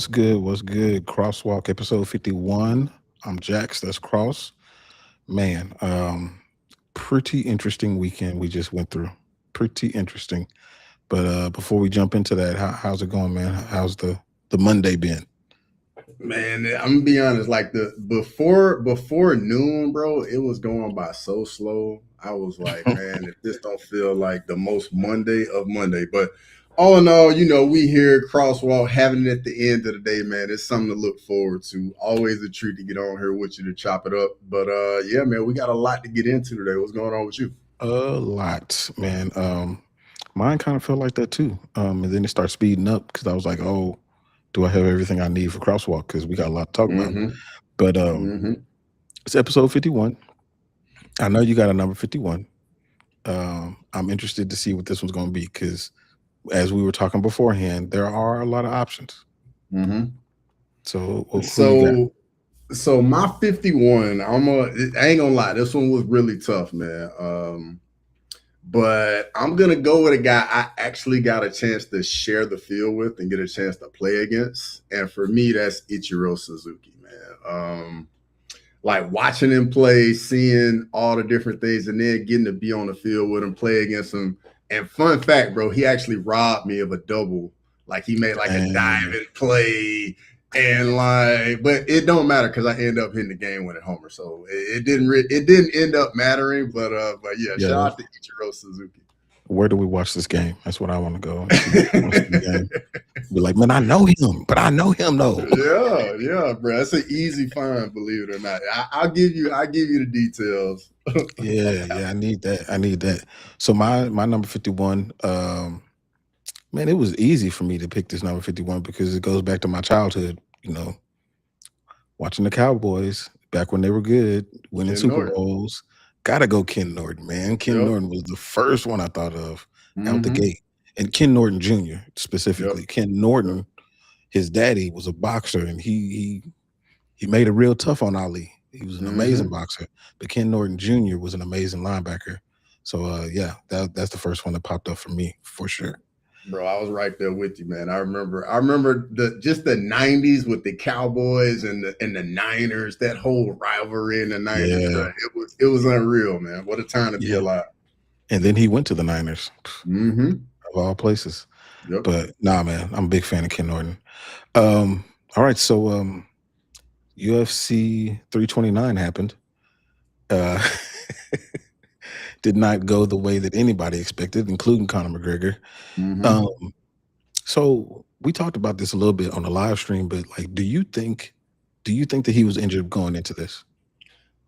What's good? What's good? Crosswalk episode 51. I'm Jax. That's Cross. Man, pretty interesting weekend we just went through. Pretty interesting. But before we jump into that, how's it going, man? How's the Monday been? Man, I'm gonna be honest. Like the before noon, bro, it was going by so slow. I was like, man, if this don't feel like the most Monday of Monday, but all in all, we here Crosswalk having it at the end of the day, man. It's something to look forward to. Always a treat to get on here with you to chop it up. But yeah, man, we got a lot to get into today. What's going on with you? A lot, man. Mine kind of felt like that too. And then it started speeding up because I was like, oh, do I have everything I need for Crosswalk? Because we got a lot to talk about. But it's episode 51. I know you got a number 51. I'm interested to see what this one's going to be because, as we were talking beforehand, there are a lot of options. So my 51, I ain't gonna lie, this one was really tough, man. But I'm gonna go with a guy I actually got a chance to share the field with and get a chance to play against. And for me, that's Ichiro Suzuki, man. Like watching him play, seeing all the different things, and then getting to be on the field with him, play against him. And fun fact, bro, he actually robbed me of a double. Like he made like a diving play. And but it don't matter because I end up hitting the game winning homer, so it didn't end up mattering. But yeah, shout out to Ichiro Suzuki. Where do we watch this game? That's what I want to go. Be like, man, I know him, but I know him though. Yeah, bro, that's an easy find, believe it or not. I'll give you the details. yeah, I need that. So my number 51. Man, it was easy for me to pick this number 51 because it goes back to my childhood, watching the Cowboys back when they were good, winning Super Bowls. Gotta go Ken Norton, man. Ken Norton was the first one I thought of out the gate. And Ken Norton Jr. specifically. Ken Norton, his daddy was a boxer, and he made it real tough on Ali. He was an amazing boxer. But Ken Norton Jr. was an amazing linebacker. So, yeah, that's the first one that popped up for me, for sure. Bro, I was right there with you, man. I remember the 90s with the Cowboys and the Niners, that whole rivalry in the 90s. Yeah. It was unreal, man. What a time to be alive. And then he went to the Niners, of all places. Yep. But nah, man, I'm a big fan of Ken Norton. All right, so UFC 329 happened. Did not go the way that anybody expected, including Conor McGregor. So we talked about this a little bit on the live stream, but like, do you think that he was injured going into this?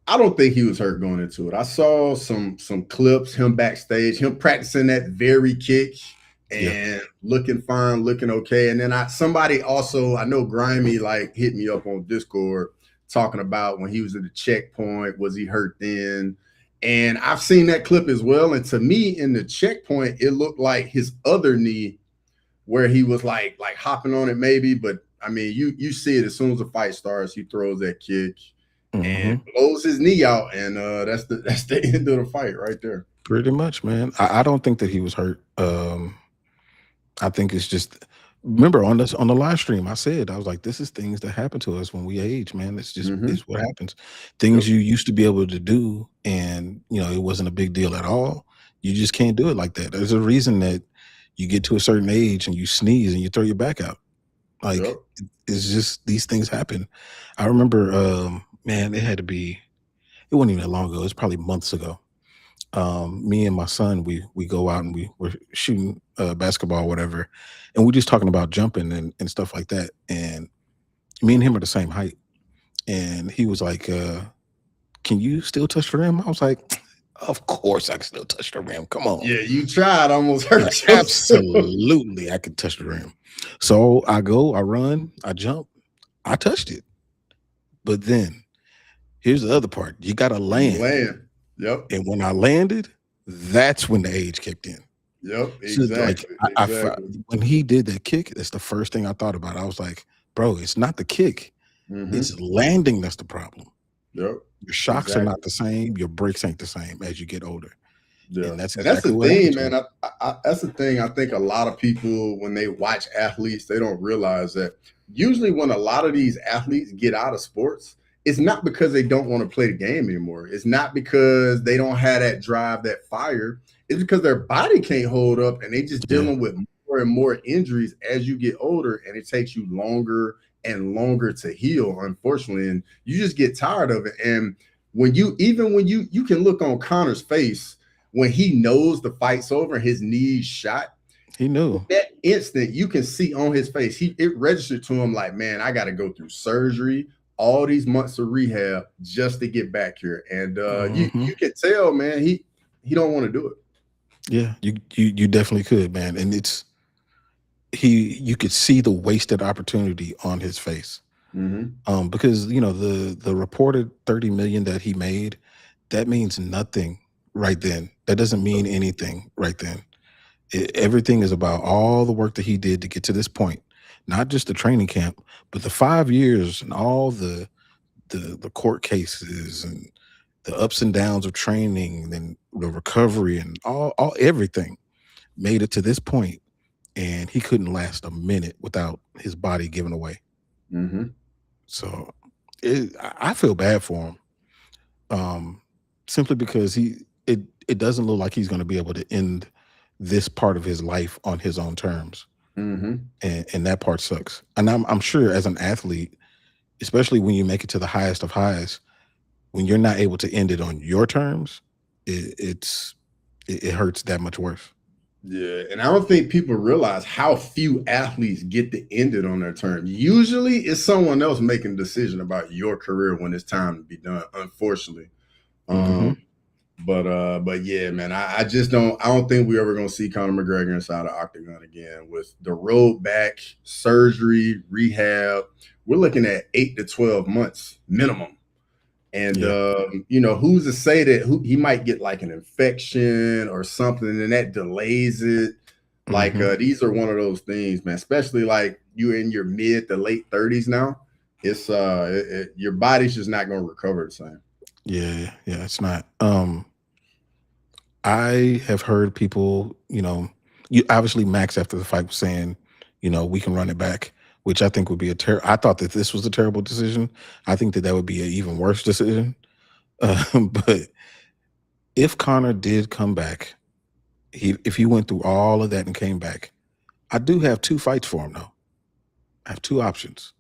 I don't think he was hurt going into it. I saw some clips, him backstage, him practicing that very kick and looking fine, looking okay. And then somebody also, I know Grimy hit me up on Discord talking about when he was at the checkpoint, was he hurt then? And I've seen that clip as well. And to me, in the checkpoint, it looked like his other knee, where he was like hopping on it maybe. But I mean, you see it as soon as the fight starts, he throws that kick and blows his knee out, and that's the end of the fight right there. Pretty much, man. I don't think that he was hurt. I think it's just. Remember on the live stream, I was like, this is things that happen to us when we age, man. It's just it's what happens. Things you used to be able to do, and it wasn't a big deal at all. You just can't do it like that. There's a reason that you get to a certain age and you sneeze and you throw your back out. Like it's just these things happen. I remember, man, it wasn't even that long ago. It's probably months ago. Me and my son, we go out and we're shooting basketball or whatever, and we're just talking about jumping and stuff like that. And me and him are the same height. And he was like, can you still touch the rim? I was like, of course I can still touch the rim. Come on. Yeah, you tried, almost hurt you. Absolutely, I can touch the rim. So I go, I run, I jump, I touched it. But then here's the other part. You got to land. Yep. And when I landed, that's when the age kicked in. Yep, exactly. So when he did that kick, that's the first thing I thought about. I was like, bro, it's not the kick. It's landing that's the problem. Yep. Your shocks are not the same. Your brakes ain't the same as you get older. Yeah, and that's the thing, man. That's the thing. I think a lot of people, when they watch athletes, they don't realize that usually when a lot of these athletes get out of sports, it's not because they don't want to play the game anymore. It's not because they don't have that drive, that fire. It's because their body can't hold up and they just dealing with more and more injuries as you get older, and it takes you longer and longer to heal, unfortunately. And you just get tired of it. And when you can look on Conor's face when he knows the fight's over, his knees shot. He knew. That instant, you can see on his face, it registered to him like, man, I got to go through surgery, all these months of rehab just to get back here. And you can tell, man, he don't want to do it. Yeah, you definitely could, man. And you could see the wasted opportunity on his face. Because the reported 30 million that he made, that means nothing right then. That doesn't mean anything right then. Everything is about all the work that he did to get to this point, not just the training camp, but the 5 years and all the court cases and the ups and downs of training and the recovery and all everything made it to this point, and he couldn't last a minute without his body giving away. So I feel bad for him, simply because it doesn't look like he's going to be able to end this part of his life on his own terms. And that part sucks. And I'm sure as an athlete, especially when you make it to the highest of highs, when you're not able to end it on your terms, it hurts that much worse. Yeah, and I don't think people realize how few athletes get to end it on their terms. Usually it's someone else making a decision about your career when it's time to be done, unfortunately. But yeah, man, I don't think we're ever gonna see Conor McGregor inside the octagon again. With the road back, surgery, rehab, we're looking at 8 to 12 months minimum. And who's to say that he might get like an infection or something, and that delays it. Like these are one of those things, man. Especially like you're in your mid to late 30s now. It's your body's just not going to recover the same. Yeah, it's not. I have heard people, you obviously Max after the fight was saying, we can run it back, which I think would be I thought that this was a terrible decision. I think that would be an even worse decision. But if Conor did come back, if he went through all of that and came back, I do have 2 fights for him, though. I have 2 options.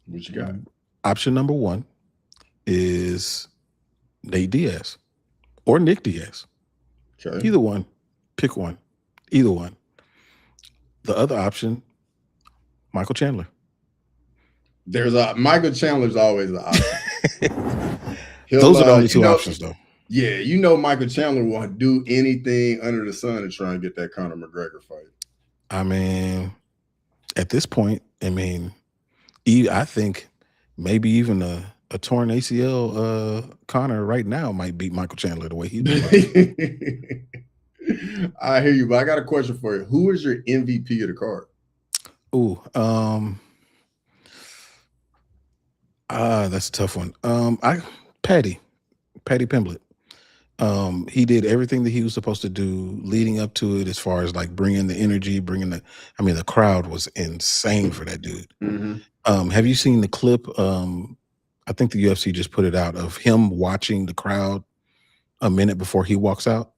What you got? Option number 1 is Nate Diaz or Nick Diaz. Okay. Either one. Pick one. Either one. The other option, Michael Chandler. Michael Chandler's always the option. Those are the only 2 options, though. Yeah, Michael Chandler will do anything under the sun to try and get that Conor McGregor fight. I mean, at this point, I think maybe even a torn ACL Conor right now might beat Michael Chandler the way he did. I hear you, but I got a question for you. Who is your MVP of the card? Ooh, that's a tough one. Paddy Pimblett. He did everything that he was supposed to do leading up to it, as far as like bringing the energy, the crowd was insane for that dude. Have you seen the clip? I think the UFC just put it out of him watching the crowd a minute before he walks out.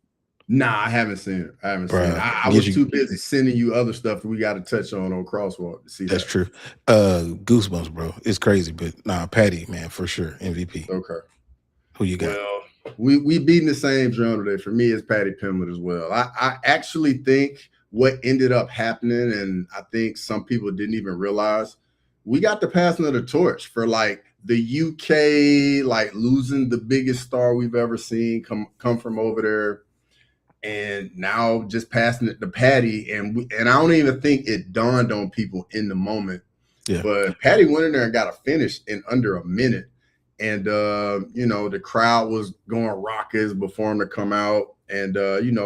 Nah, I haven't seen it. I was too busy sending you other stuff that we got to touch on Crosswalk to see. That's true. Goosebumps, bro. It's crazy, but nah, Paddy, man, for sure, MVP. Okay. Who you got? Well, we beating the same drum today. For me, it's Paddy Pimblett as well. I actually think what ended up happening, and I think some people didn't even realize, we got the passing of the torch for like the UK, like losing the biggest star we've ever seen come from over there. And now just passing it to Paddy, and I don't even think it dawned on people in the moment. Yeah. But Paddy went in there and got a finish in under a minute. And, the crowd was going raucous before him to come out. And,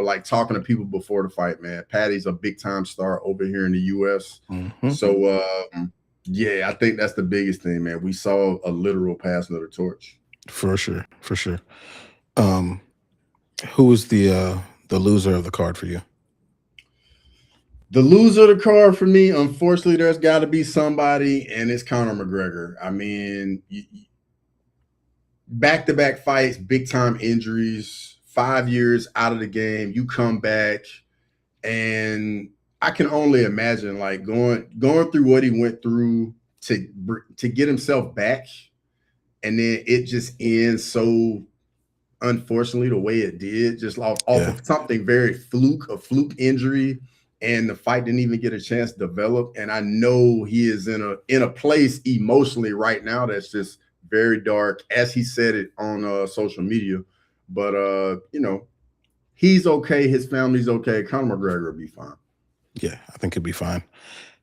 like talking to people before the fight, man, Paddy's a big time star over here in the U.S. So, yeah, I think that's the biggest thing, man. We saw a literal passing of the torch. For sure. Who was the loser of the card for you? The loser of the card for me, unfortunately, there's got to be somebody, and it's Conor McGregor. I mean, back-to-back fights, big-time injuries, 5 years out of the game. You come back, and I can only imagine like going through what he went through to get himself back, and then it just ends so unfortunately the way it did, just off of something very a fluke injury. And the fight didn't even get a chance to develop. And I know he is in a place emotionally right now that's just very dark, as he said it on social media. But you know, he's okay. His family's okay. Conor McGregor will be fine. Yeah, I think he'll be fine.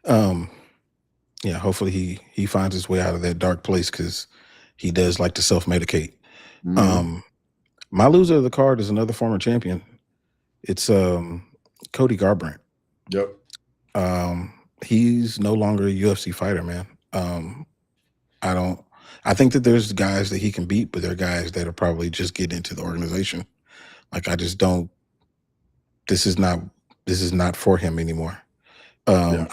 Yeah, hopefully he finds his way out of that dark place, because he does like to self-medicate. My loser of the card is another former champion. It's Cody Garbrandt. Yep. He's no longer a UFC fighter, man. I think that there's guys that he can beat, but there are guys that are probably just getting into the organization. Like, I just don't. This is not for him anymore. I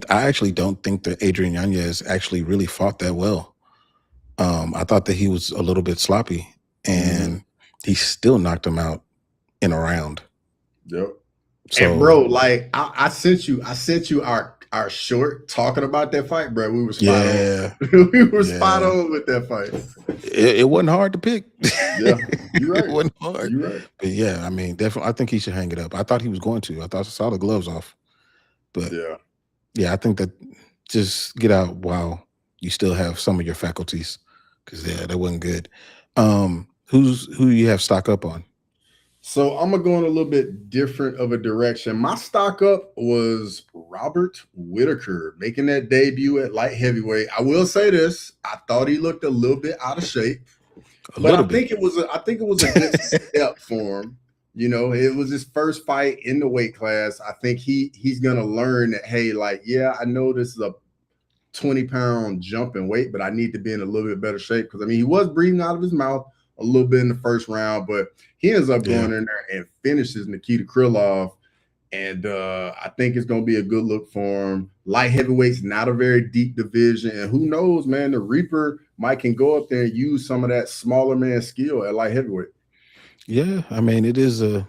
actually don't think that Adrian Yanez actually really fought that well. I thought that he was a little bit sloppy, and he still knocked him out in a round. Yep. So, and bro, like I sent you our short talking about that fight, bro. We were spot on. We were spot on with that fight. It wasn't hard to pick. Yeah, you're right. It wasn't hard. You're right. But yeah, I mean, definitely, I think he should hang it up. I thought he was going to. I saw the gloves off. But yeah, I think that just get out while you still have some of your faculties, because that wasn't good. Who you have stock up on? So I'm gonna go in a little bit different of a direction. My stock up was Robert Whittaker making that debut at light heavyweight. I will say this: I thought he looked a little bit out of shape, but I think it was a good step for him. You know, it was his first fight in the weight class. I think he's gonna learn that, hey, like, yeah, I know this is a 20-pound jump in weight, but I need to be in a little bit better shape, because I mean, he was breathing out of his mouth a little bit in the first round, but he ends up going in there and finishes Nikita Krylov. And I think it's going to be a good look for him. Light heavyweight's not a very deep division. And who knows, man, the Reaper can go up there and use some of that smaller man skill at light heavyweight. Yeah, I mean, it is a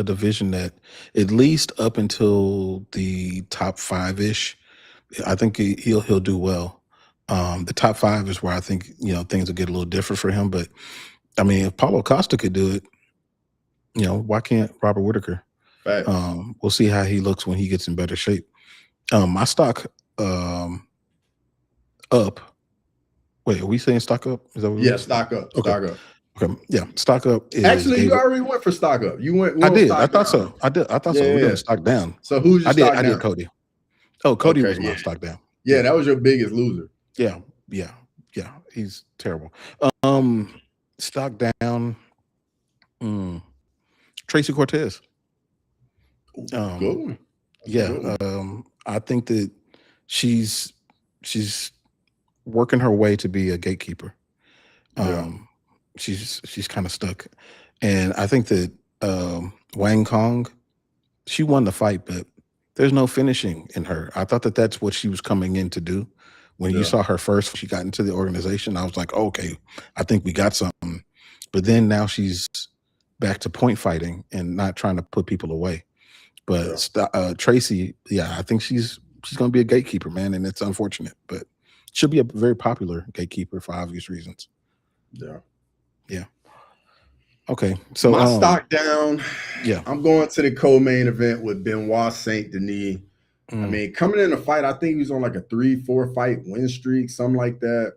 division that, at least up until the top 5-ish, I think he'll do well. The top 5 is where I think, things will get a little different for him. But I mean, if Paulo Costa could do it, why can't Robert Whittaker? Right. We'll see how he looks when he gets in better shape. My stock up. Wait, are we saying stock up? Is that what stock up. Okay. Stock up. Okay. Yeah, stock up is actually you already went for stock up. You went. I did. I thought so. I thought so. We're gonna stock down. So who's your stock down? I did Cody. Oh, Cody was my stock down. Yeah, that was your biggest loser. Yeah. He's terrible. Stock down. Tracy Cortez. Good one. Yeah. I think that she's working her way to be a gatekeeper. She's kind of stuck. And I think that Wang Kong, she won the fight, but there's no finishing in her. I thought that that's what she was coming in to do. When you saw her first, she got into the organization, I was like, okay, I think we got something. But then now she's back to point fighting and not trying to put people away. But Tracy, I think she's going to be a gatekeeper, man, and it's unfortunate. But she'll be a very popular gatekeeper for obvious reasons. Yeah. Okay, so my stock down. Yeah, I'm going to the co-main event with Benoît Saint Denis. I mean, coming in the fight, I think he was on like a 3-4 fight win streak, something like that.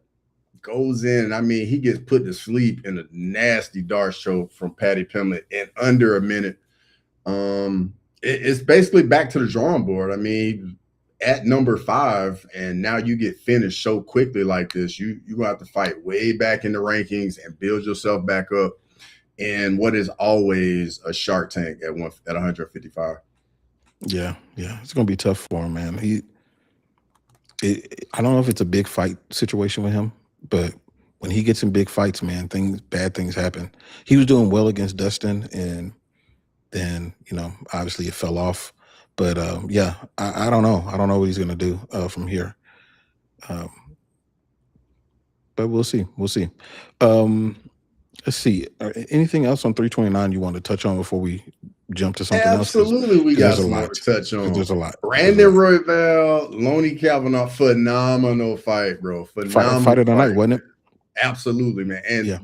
Goes in, I mean, he gets put to sleep in a nasty dart choke from Paddy Pimblett in under a minute. It's basically back to the drawing board. I mean, at number 5, and now you get finished so quickly like this, you're gonna have to fight way back in the rankings and build yourself back up in what is always a Shark Tank at 155. Yeah, it's gonna be tough for him, man. I don't know if it's a big fight situation with him, but when he gets in big fights, man, bad things happen. He was doing well against Dustin, and then obviously it fell off. But yeah, I don't know. I don't know what he's gonna do from here. Um, but we'll see. We'll see. Um, let's see. Anything else on 329 you want to touch on before we jump to something else? Absolutely, we got there's a some more lot. to touch on. There's a lot. Brandon Royval, Lonnie Kavanaugh, phenomenal fight, bro. Phenomenal fight of the night, wasn't it? Absolutely, man, and yeah.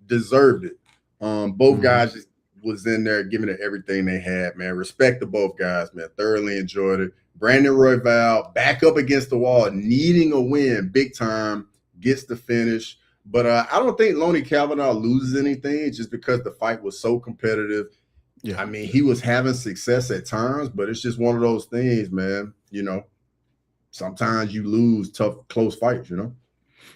Deserved it. Both guys just was in there giving it everything they had, man. Respect to both guys, man. Thoroughly enjoyed it. Brandon Royval back up against the wall, needing a win big time, gets the finish. But I don't think Lonnie Kavanaugh loses anything just because the fight was so competitive. Yeah. I mean, he was having success at times, but it's just one of those things, man. You know, sometimes you lose tough, close fights, you know?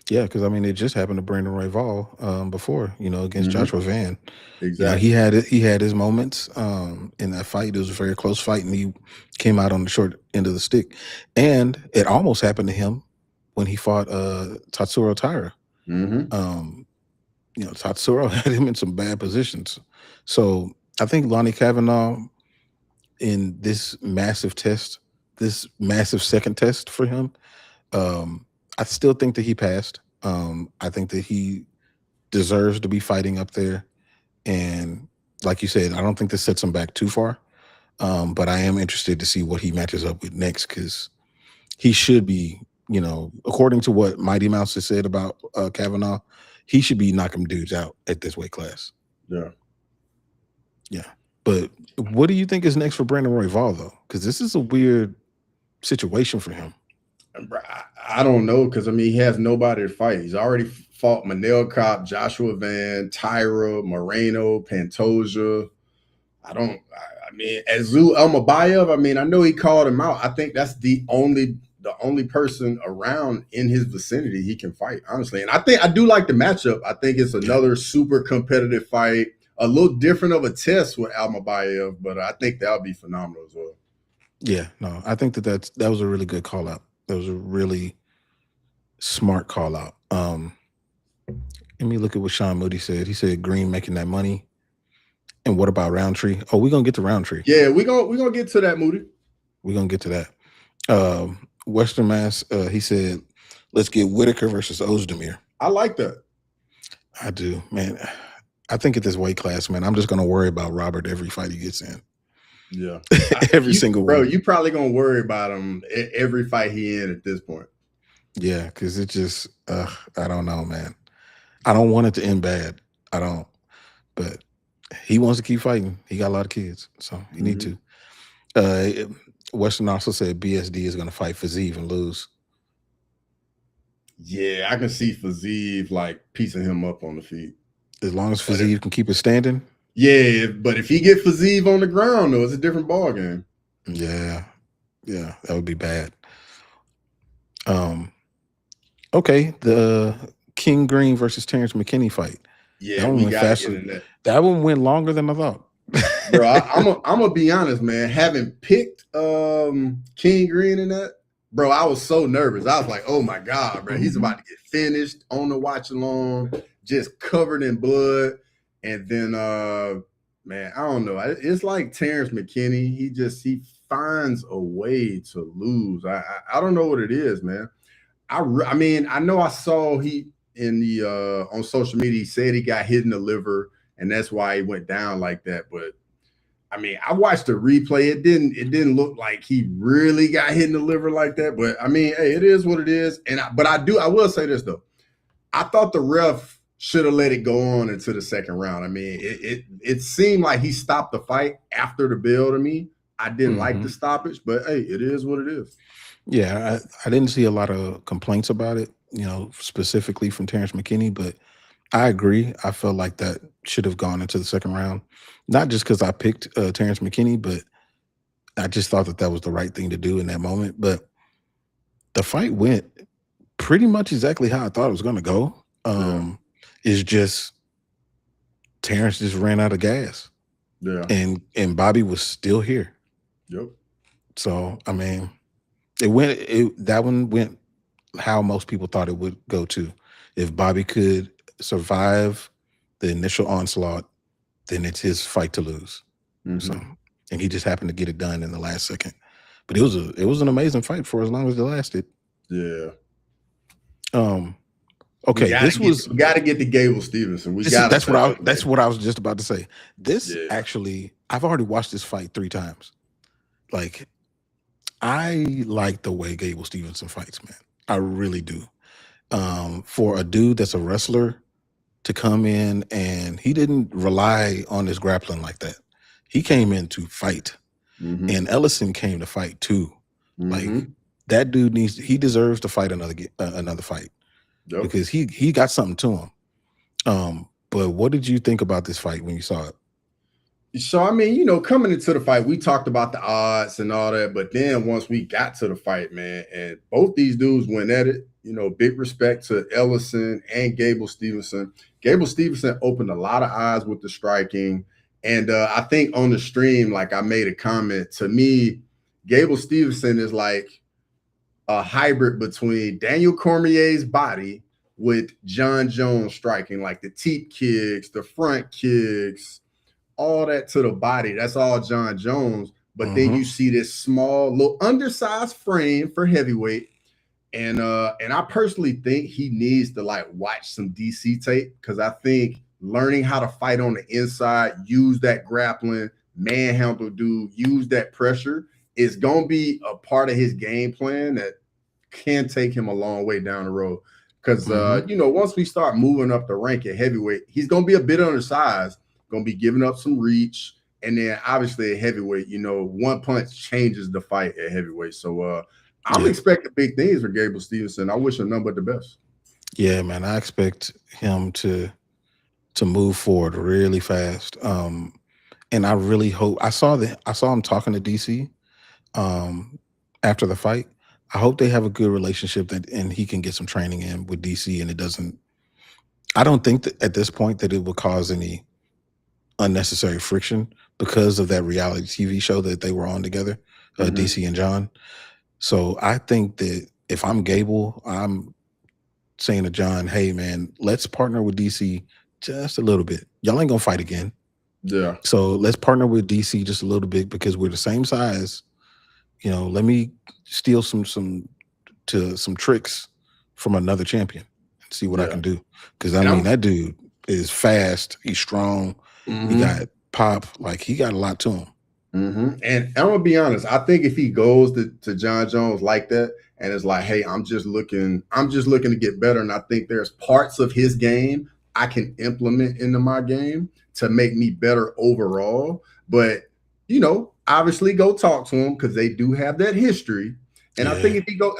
Yeah, because I mean, it just happened to Brandon Royval before, you know, against Joshua Van. Exactly. You know, he had his moments in that fight. It was a very close fight, and he came out on the short end of the stick. And it almost happened to him when he fought Tatsuro Taira. You know, Tatsuro had him in some bad positions. So I think Lonnie Kavanaugh, in this massive test, this massive second test for him, I still think that he passed. I think that he deserves to be fighting up there. And like you said, I don't think this sets him back too far. But I am interested to see what he matches up with next, because he should be, you know, according to what Mighty Mouse has said about Kavanaugh, he should be knocking dudes out at this weight class. Yeah. Yeah. But what do you think is next for Brandon Royval, though? Because this is a weird situation for him. I don't know, because I mean, he has nobody to fight. He's already fought Manel Kopp, Joshua Van, Tyra, Moreno, Pantoja. I mean, Azul Elmabayev, I mean, I know he called him out. I think that's the only person around in his vicinity he can fight, honestly. And I do like the matchup. I think it's another super competitive fight, a little different of a test with Almabayev, but I think that'll be phenomenal as well. Yeah, no, I think that was a really good call out. That was a really smart call out. Let me look at what Sean Moody said. He said Green making that money. And what about Roundtree? Oh, we're gonna get to Roundtree. Yeah, we're gonna get to that, Moody. We're gonna get to that. Western Mass, he said, let's get Whitaker versus Ozdemir. I like that. I do, man. I think at this weight class, man, I'm just gonna worry about Robert every fight he gets in. Yeah. Every single one. Bro, you probably gonna worry about him every fight he in at this point. Yeah, because it just I don't know, man. I don't want it to end bad. I don't. But he wants to keep fighting. He got a lot of kids, so he need to. Western also said BSD is gonna fight Fiziev and lose. Yeah, I can see Fiziev like piecing him up on the feet. As long as Fiziev can keep it standing. Yeah, but if he get Fiziev on the ground, though, it's a different ball game. Yeah, that would be bad. Okay, the King Green versus Terrence McKinney fight. Yeah, that one went faster. That one went longer than I thought. Bro, I'm gonna be honest, man. Having picked King Green in that, bro, I was so nervous. I was like, oh my God, bro, he's about to get finished on the watch along, just covered in blood. And then man, I don't know. It's like Terrence McKinney. He finds a way to lose. I don't know what it is, man. I mean, I know I saw he in the on social media, he said he got hit in the liver, and that's why he went down like that. But I mean, I watched the replay. It didn't look like he really got hit in the liver like that. But I mean, hey, it is what it is. And I will say this though. I thought the ref should have let it go on into the second round. I mean, it seemed like he stopped the fight after the bell to me. I didn't like the stoppage, but hey, it is what it is. Yeah, I didn't see a lot of complaints about it, you know, specifically from Terrence McKinney, but I agree. I felt like that should have gone into the second round. Not just because I picked Terrence McKinney, but I just thought that was the right thing to do in that moment. But the fight went pretty much exactly how I thought it was going to go. It's just Terrence just ran out of gas. Yeah. And Bobby was still here. Yep. So, I mean, that one went how most people thought it would go to. If Bobby could survive the initial onslaught, then it's his fight to lose. So and he just happened to get it done in the last second. But it was an amazing fight for as long as it lasted. Yeah. Okay, we got to get to Gable Stevenson. That's what I was just about to say. Actually, I've already watched this fight 3 times. Like, I like the way Gable Stevenson fights, man. I really do. For a dude that's a wrestler to come in, and he didn't rely on his grappling like that. He came in to fight, and Ellison came to fight too. Like, that dude he deserves to fight another fight. Yep. Because he got something to him. But what did you think about this fight when you saw it? So, I mean, coming into the fight, we talked about the odds and all that, but then once we got to the fight, man, and both these dudes went at it, big respect to Ellison and Gable Stevenson. Gable Stevenson opened a lot of eyes with the striking. And I think on the stream, like I made a comment, to me, Gable Stevenson is like a hybrid between Daniel Cormier's body with John Jones striking, like the teep kicks, the front kicks, all that to the body. That's all John Jones. But then you see this small, little undersized frame for heavyweight. And I personally think he needs to like watch some DC tape, because I think learning how to fight on the inside, use that grappling, manhandle dude, use that pressure is going to be a part of his game plan that can take him a long way down the road. Because, once we start moving up the rank at heavyweight, he's going to be a bit undersized, going to be giving up some reach. And then obviously at heavyweight, one punch changes the fight at heavyweight. So I'm expecting big things for Gable Stevenson. I wish him none but the best. Yeah, man. I expect him to move forward really fast. And I really hope I saw him talking to DC after the fight. I hope they have a good relationship and he can get some training in with DC, and I don't think that at this point that it will cause any unnecessary friction because of that reality TV show that they were on together, DC and John. So I think that if I'm Gable, I'm saying to John, hey man, let's partner with DC just a little bit. Y'all ain't gonna fight again. Yeah. So let's partner with DC just a little bit, because we're the same size. Let me steal some tricks from another champion and see what I can do. Because that dude is fast. He's strong. He got pop. Like, he got a lot to him. And I'm gonna be honest. I think if he goes to John Jones like that and is like, hey, I'm just looking to get better, and I think there's parts of his game I can implement into my game to make me better overall. But obviously go talk to him, because they do have that history. And I think if he go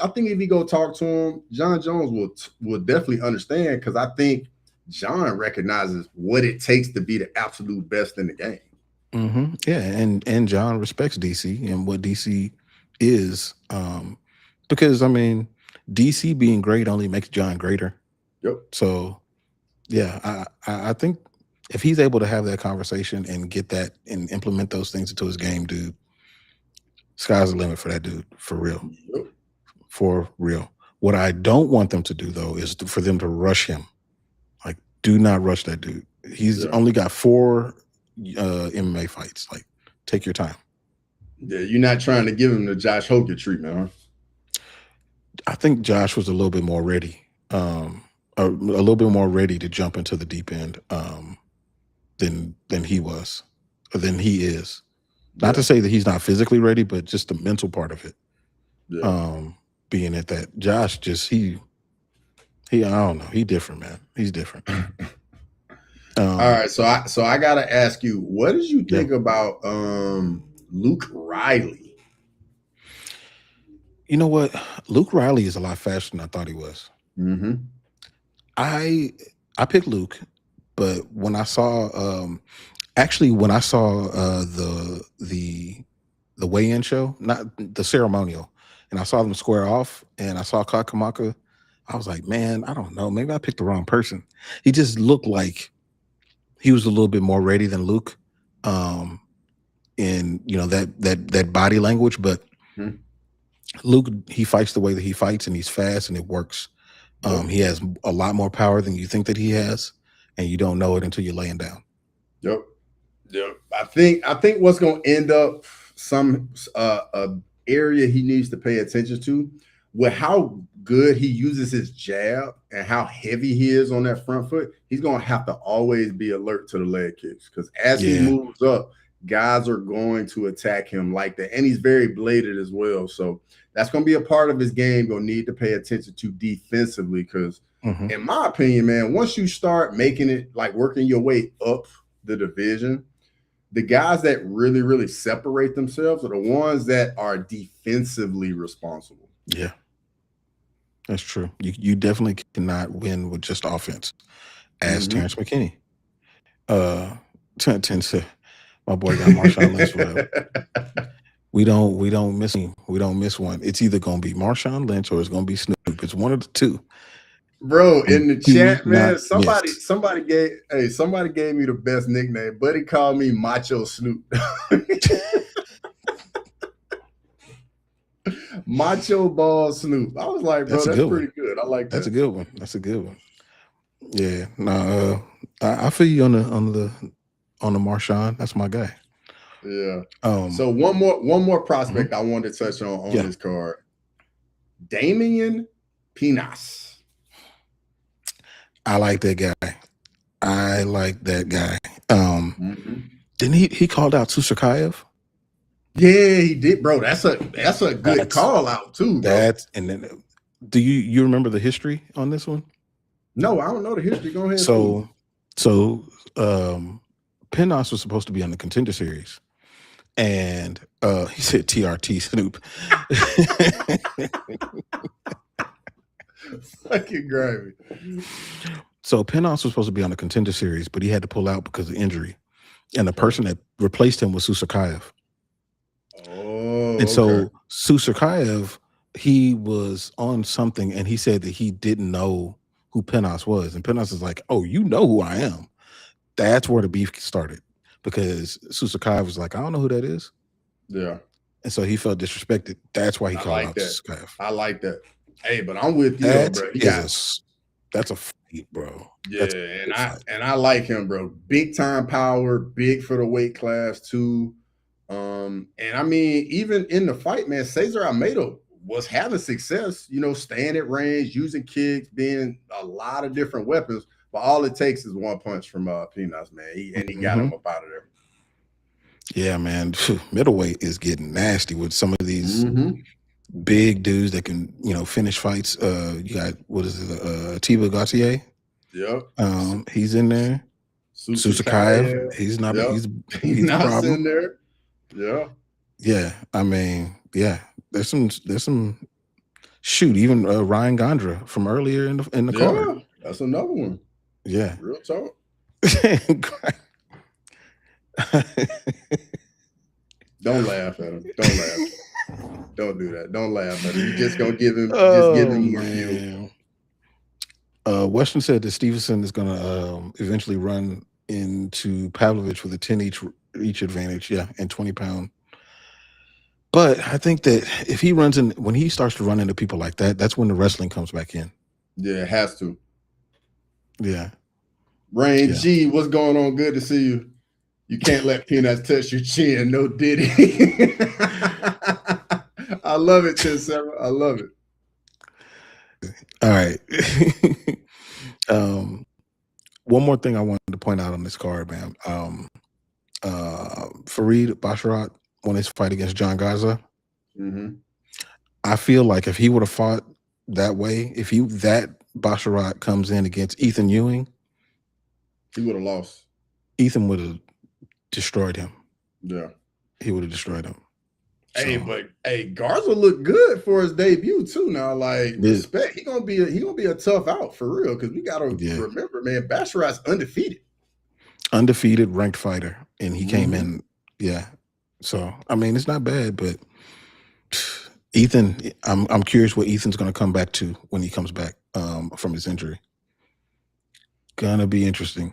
talk to him, John Jones will definitely understand, because I think John recognizes what it takes to be the absolute best in the game. Yeah, and John respects DC and what DC is, because I mean, DC being great only makes John greater. Yep. So yeah, I think if he's able to have that conversation and get that and implement those things into his game, dude, sky's the limit for that dude, for real. Yep. For real. What I don't want them to do though is for them to rush him. Like, do not rush that dude. He's only got 4 MMA fights. Like, take your time. Yeah, you're not trying to give him the Josh Hogan treatment, huh? I think Josh was a little bit more ready, a little bit more ready to jump into the deep end than he was, or than he is. Not to say that he's not physically ready, but just the mental part of it. Being at that, Josh he I don't know. He's different, man. He's different. All right, so I gotta ask you, what did you think about Luke Riley? You know what? Luke Riley is a lot faster than I thought he was. I picked Luke, but when I saw the weigh-in show, not the ceremonial, and I saw them square off, and I saw Kakamaka, I was like, man, I don't know. Maybe I picked the wrong person. He just looked like he was a little bit more ready than Luke, in that body language. But Luke, he fights the way that he fights, and he's fast, and it works. He has a lot more power than you think that he has, and you don't know it until you're laying down. Yep. Yeah, I think what's going to end up some area he needs to pay attention to with how good he uses his jab and how heavy he is on that front foot. He's going to have to always be alert to the leg kicks because as he moves up, guys are going to attack him like that, and he's very bladed as well. So that's going to be a part of his game. Going to need to pay attention to defensively because, in my opinion, man, once you start making it like working your way up the division, the guys that really, really separate themselves are the ones that are defensively responsible. Yeah, that's true. You definitely cannot win with just offense. As Terrence McKinney. My boy got Marshawn Lynch for him. We don't miss one. It's either gonna be Marshawn Lynch or it's gonna be Snoop. It's one of the two. Bro, in the chat, man, somebody gave me the best nickname. Buddy called me Macho Snoop. Macho Ball Snoop. I was like, bro, that's pretty good. I like that. That's a good one. That's a good one. Yeah. No, I feel you on the Marshawn. That's my guy. Yeah. So one more prospect I wanted to touch on this card. Damian Pinas. I like that guy. Didn't he called out Susakayev? Yeah, he did, bro. That's a good call out too, bro. Do you remember the history on this one? No, I don't know the history. Go ahead. So Pinas was supposed to be on the Contender Series, and he said TRT Snoop. Fucking gravy. So Pinas was supposed to be on the Contender Series, but he had to pull out because of injury, and the person that replaced him was Susakayev. Oh, and so Susakayev, he was on something, and he said that he didn't know who Pinas was, and Pinas is like, "Oh, you know who I am." That's where the beef started because Susakayev was like, "I don't know who that is." Yeah, and so he felt disrespected. That's why he called out Susakayev. I like that. Hey, but I'm with you, bro. That's a fight, bro. Yeah, and I like him, bro. Big time power, big for the weight class too. And I mean, even in the fight, man, Cesar Almeida was having success, staying at range, using kicks, being a lot of different weapons. But all it takes is one punch from Pinas, man. He got him up out of there. Yeah, man. Middleweight is getting nasty with some of these big dudes that can, finish fights. You got Tiba Gautier. Yep. He's in there. Susakayev. He's not. Yep. He's not in there. Yeah. Yeah. I mean, yeah. There's some. Shoot, even Ryan Gondra from earlier in the card. That's another one. Yeah. Real talk. Don't laugh at him. Don't laugh. Don't do that. Don't laugh at him. You're just gonna give him. Just give him more view. Weston said that Stevenson is gonna eventually run into Pavlovich with a 10 each advantage. Yeah, and 20-pound. But I think that if he runs in, when he starts to run into people like that, that's when the wrestling comes back in. Yeah, it has to. Yeah. Rain G, what's going on? Good to see you. You can't let Peanuts touch your chin. No diddy. I love it, 10-7. I love it. All right. One more thing I wanted to point out on this card, man. Farid Basharat won his fight against John Gaza. I feel like if he would have fought that way, that Basharat comes in against Ethan Ewing, he would have lost. Ethan would have destroyed him. Yeah. He would have destroyed him. Hey, but Garza looked good for his debut too. Now, like, respect, he gonna be a tough out for real, because we gotta remember, man, Basharat's undefeated ranked fighter, and he came in. Yeah, so I mean, it's not bad, but Ethan, I'm curious what Ethan's gonna come back to when he comes back from his injury. Gonna be interesting.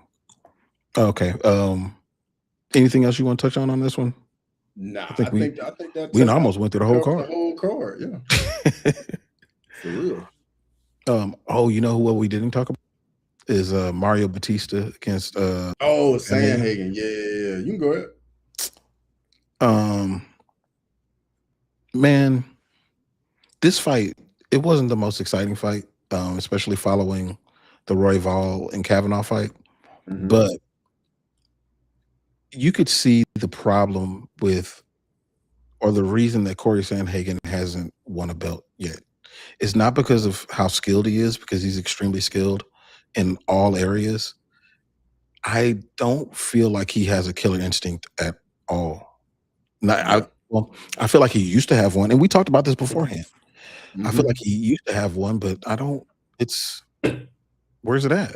Okay. Anything else you want to touch on this one? Nah, I think that we almost went through the whole card. The whole card, yeah. For real. You know what we didn't talk about? is Mario Bautista against Sandhagen. Yeah. You can go ahead. Man, this fight, it wasn't the most exciting fight, especially following the Royval and Kavanaugh fight. But you could see the problem with, or the reason that Cory Sandhagen hasn't won a belt yet. It's not because of how skilled he is, because he's extremely skilled in all areas. I don't feel like he has a killer instinct at all. I feel like he used to have one, and we talked about this beforehand. I feel like he used to have one, but I don't. Where's it at?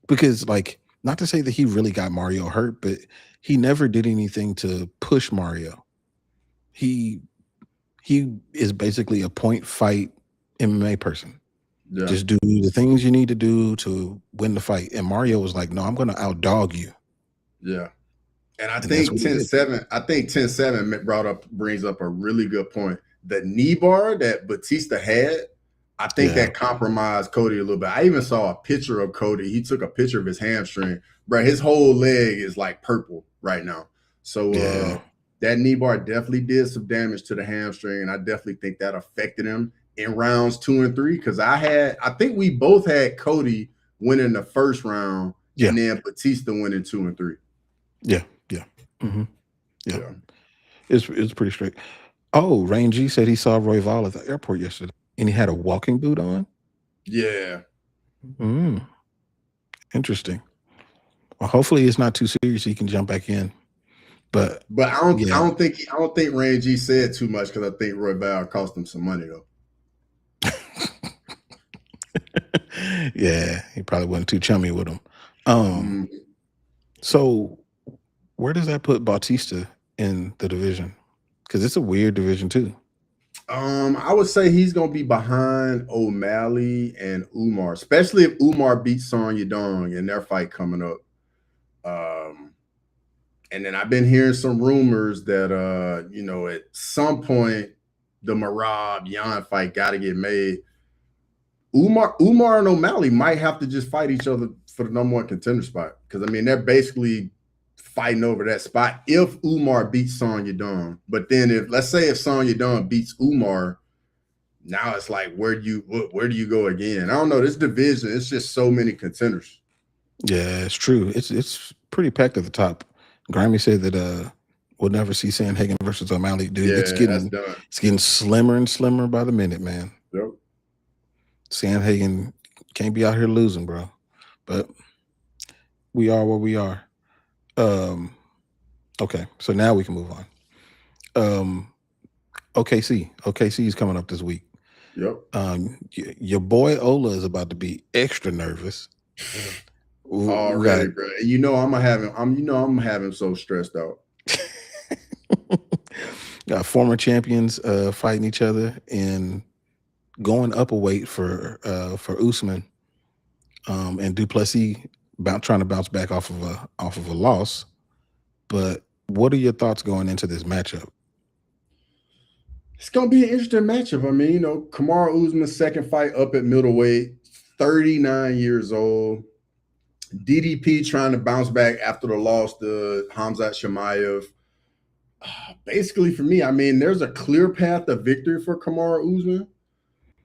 Because, like, not to say that he really got Mario hurt, but he never did anything to push Mario. He is basically a point fight MMA person. Yeah. Just do the things you need to do to win the fight. And Mario was like, no, I'm going to outdog you. Yeah. And I think 10-7 brings up a really good point. The knee bar that Bautista had, I think that compromised Cody a little bit. I even saw a picture of Cody. He took a picture of his hamstring. Bro, his whole leg is like purple right now. So that knee bar definitely did some damage to the hamstring, and I definitely think that affected him in rounds 2 and 3. Because I think we both had Cody winning the first round, and then Bautista winning 2 and 3. Yeah. It's pretty straight. Oh, Rain G said he saw Royval at the airport yesterday, and he had a walking boot on. Yeah. Interesting. Well, hopefully it's not too serious. So he can jump back in. But I don't think Rain G said too much, because I think Royval cost him some money though. Yeah, he probably wasn't too chummy with him. So where does that put Bautista in the division? Because it's a weird division too. I would say he's gonna be behind O'Malley and Umar, especially if Umar beats Song Yadong in their fight coming up. And then I've been hearing some rumors that at some point the Marab Yan fight got to get made. Umar and O'Malley might have to just fight each other for the #1 contender spot, because I mean they're basically fighting over that spot if Umar beats Song Yadong. But then let's say if Song Yadong beats Umar, now it's like where do you go again? I don't know. This division, it's just so many contenders. Yeah, it's true. It's pretty packed at the top. Grammy said that we'll never see Sandhagen versus O'Malley, dude. Yeah, it's getting slimmer and slimmer by the minute, man. Yep. Sandhagen can't be out here losing, bro. But we are where we are. Okay, so now we can move on. OKC is coming up this week. Yep. Your boy Ola is about to be extra nervous. Already, bro. I'm gonna have him so stressed out. Got former champions fighting each other and going up a weight for Usman, and Plessis trying to bounce back off of a loss. But what are your thoughts going into this matchup? It's gonna be an interesting matchup. I mean, Kamaru Usman's second fight up at middleweight, 39 years old. DDP trying to bounce back after the loss to Khamzat Chimaev. Basically, for me, I mean, there's a clear path of victory for Kamaru Usman,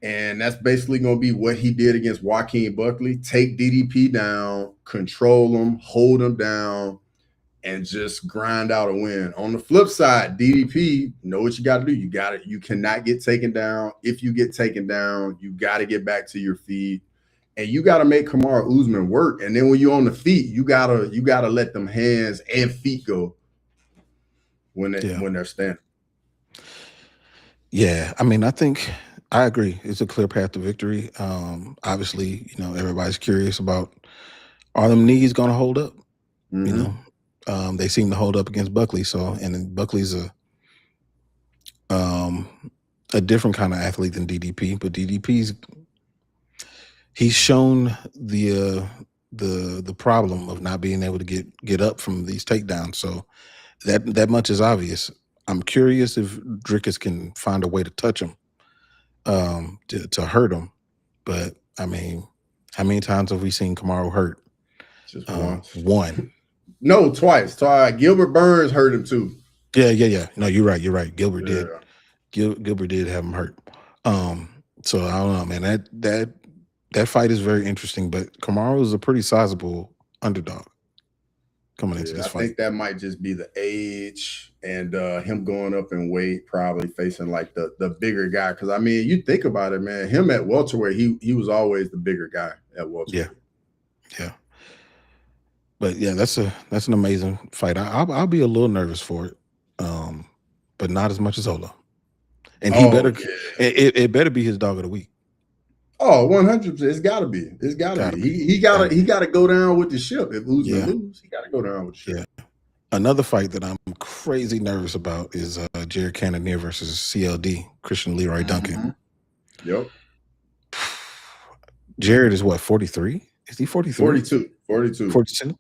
and that's basically going to be what he did against Joaquin Buckley: take DDP down, control him, hold him down, and just grind out a win. On the flip side, DDP, know what you got to do. You cannot get taken down. If you get taken down, you got to get back to your feet. And you got to make Kamaru Usman work. And then when you're on the feet, you gotta let them hands and feet go when they're standing. Yeah, I mean, I agree. It's a clear path to victory. Obviously, everybody's curious about, are them knees going to hold up? They seem to hold up against Buckley. And Buckley's a different kind of athlete than DDP, but he's shown the problem of not being able to get up from these takedowns. So that much is obvious. I'm curious if Dricus can find a way to touch him, to hurt him. But I mean, How many times have we seen Kamaru hurt? Just once. One. No, twice. Gilbert Burns hurt him too. Yeah. No, you're right. Gilbert did. Gilbert did have him hurt. So I don't know, man. That fight is very interesting, but Kamaru is a pretty sizable underdog coming into this fight. I think that might just be the age and him going up in weight, probably facing like the bigger guy. Because I mean, you think about it, man. Him at welterweight, he was always the bigger guy at welterweight. Yeah. But yeah, that's an amazing fight. I'll be a little nervous for it, but not as much as Ola. And he better it better be his dog of the week. Oh, 100%. It's gotta be. It's gotta be. He gotta go down with the ship. If Usman lose, he gotta go down with the ship. Yeah. Another fight that I'm crazy nervous about is Jared Cannonier versus CLD, Christian Leroy Duncan. Yep. Jared is what, 43? Is he 43? 42.